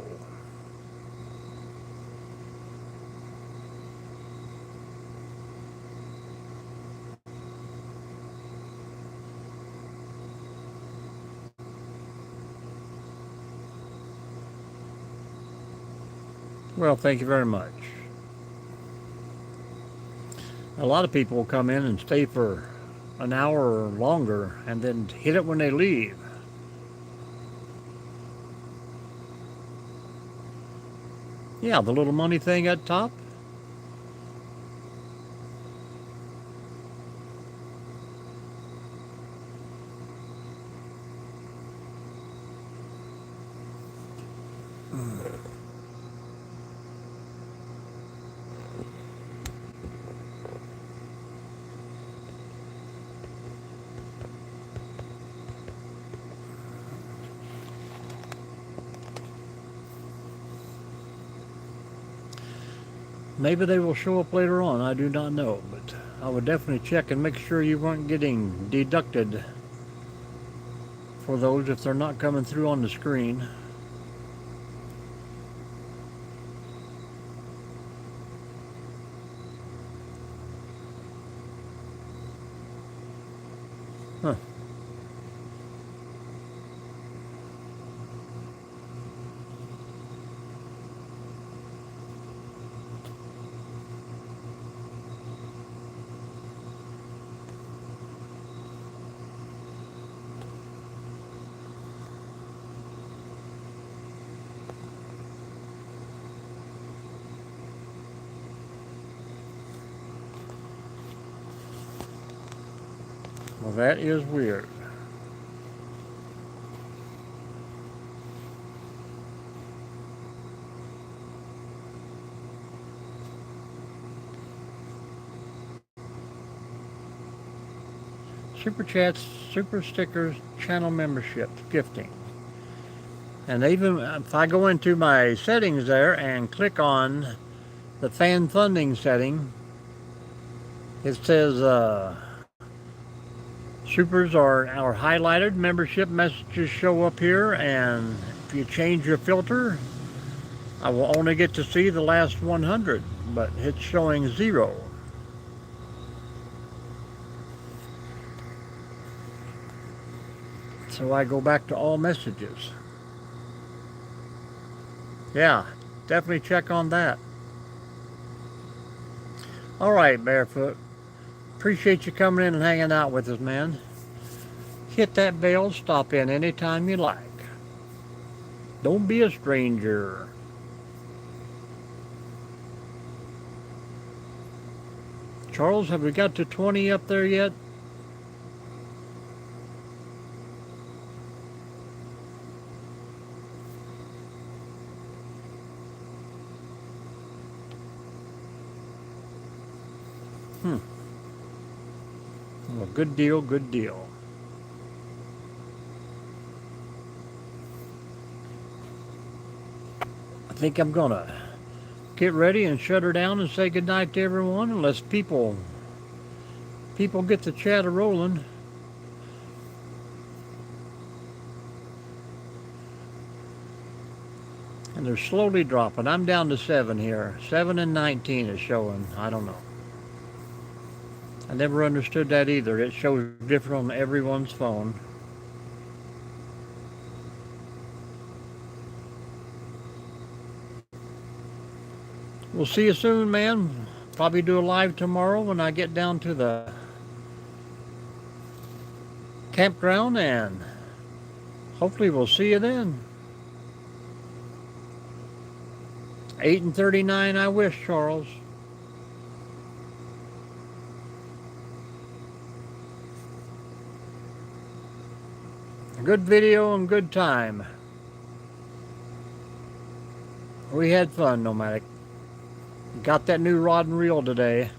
Well, thank you very much. A lot of people will come in and stay for an hour or longer and then hit it when they leave. Yeah, the little money thing at top. Maybe they will show up later on, I do not know, but I would definitely check and make sure you weren't getting deducted for those if they're not coming through on the screen. Huh. Well, that is weird. Super chats, super stickers, channel membership, gifting. And even if I go into my settings there and click on the fan funding setting, it says supers are highlighted, membership messages show up here, and if you change your filter, I will only get to see the last 100, but it's showing 0. So I go back to all messages. Yeah, definitely check on that. All right, Barefoot. Appreciate you coming in and hanging out with us, man. Hit that bell, stop in anytime you like. Don't be a stranger. Charles, have we got to 20 up there yet? Well, good deal, good deal. I think I'm gonna get ready and shut her down and say goodnight to everyone unless people get the chatter rolling. And they're slowly dropping. I'm down to 7 here. 7 and 19 is showing. I don't know. I never understood that either. It shows different on everyone's phone. We'll see you soon, man. Probably do a live tomorrow when I get down to the campground, and hopefully we'll see you then. 8 and 39, I wish, Charles. Good video and good time. We had fun, Nomadic. Got that new rod and reel today.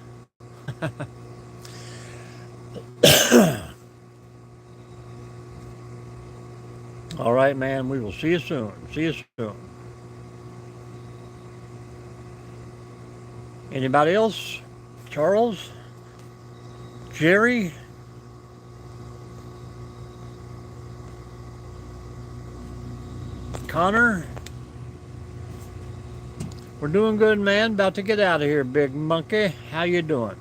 All right, man. We will see you soon. See you soon. Anybody else? Charles? Jerry? Connor? We're doing good, man. About to get out of here, big monkey. How you doing?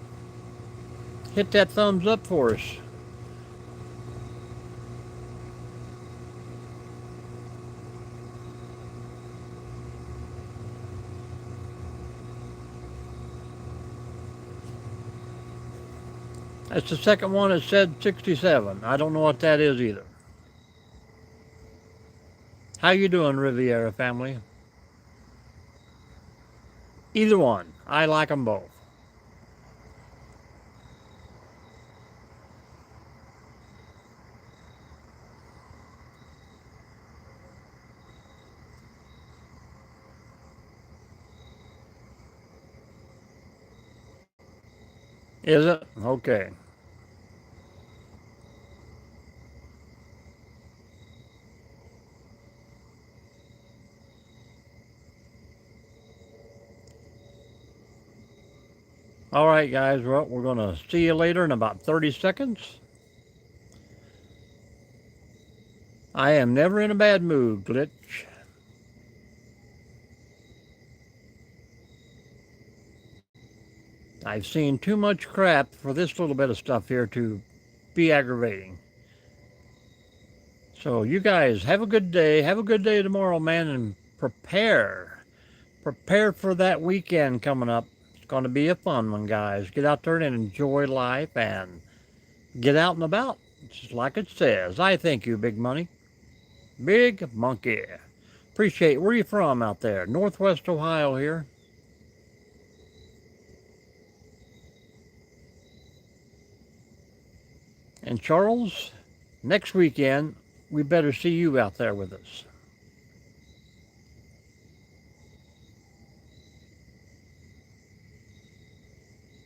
Hit that thumbs up for us. That's the second one that said 67. I don't know what that is either. How you doing, Riviera family? Either one. I like them both. Is it? Okay. All right, guys. Well, we're going to see you later in about 30 seconds. I am never in a bad mood, Glitch. I've seen too much crap for this little bit of stuff here to be aggravating. So, you guys have a good day. Have a good day tomorrow, man, and prepare. Prepare for that weekend coming up. It's going to be a fun one, guys. Get out there and enjoy life and get out and about, just like it says. I thank you, Big Money. Big Monkey. Appreciate it. Where are you from out there? Northwest Ohio here. And Charles, next weekend, we better see you out there with us.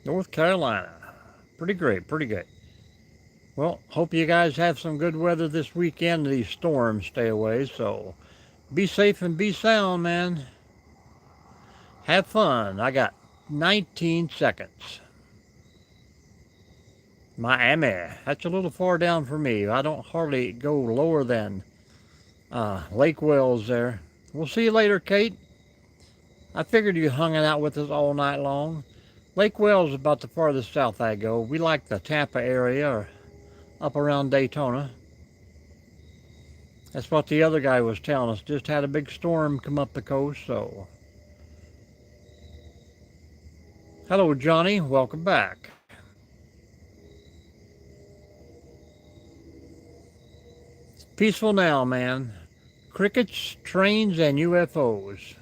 North Carolina. Pretty great, pretty good. Well, hope you guys have some good weather this weekend. These storms stay away, so be safe and be sound, man. Have fun. I got 19 seconds. Miami. That's a little far down for me. I don't hardly go lower than Lake Wells there. We'll see you later, Kate. I figured you hung out with us all night long. Lake Wells is about the farthest south I go. We like the Tampa area or up around Daytona. That's what the other guy was telling us. Just had a big storm come up the coast, so. Hello, Johnny. Welcome back. Peaceful now, man. Crickets, trains, and UFOs.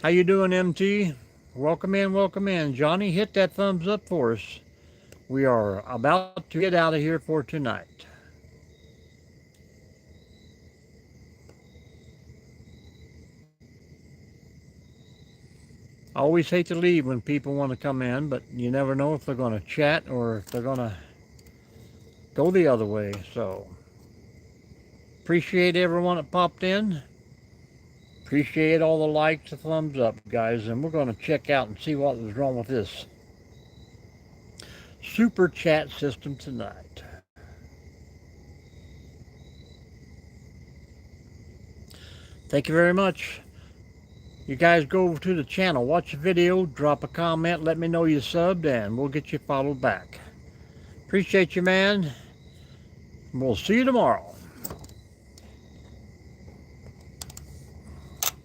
How you doing, MT? Welcome in, welcome in. Johnny, hit that thumbs up for us. We are about to get out of here for tonight. I always hate to leave when people want to come in, but you never know if they're going to chat or if they're going to go the other way. So, appreciate everyone that popped in. Appreciate all the likes and thumbs up, guys. And we're going to check out and see what was wrong with this super chat system tonight. Thank you very much. You guys go over to the channel, watch the video, drop a comment, let me know you subbed, and we'll get you followed back. Appreciate you, man. We'll see you tomorrow.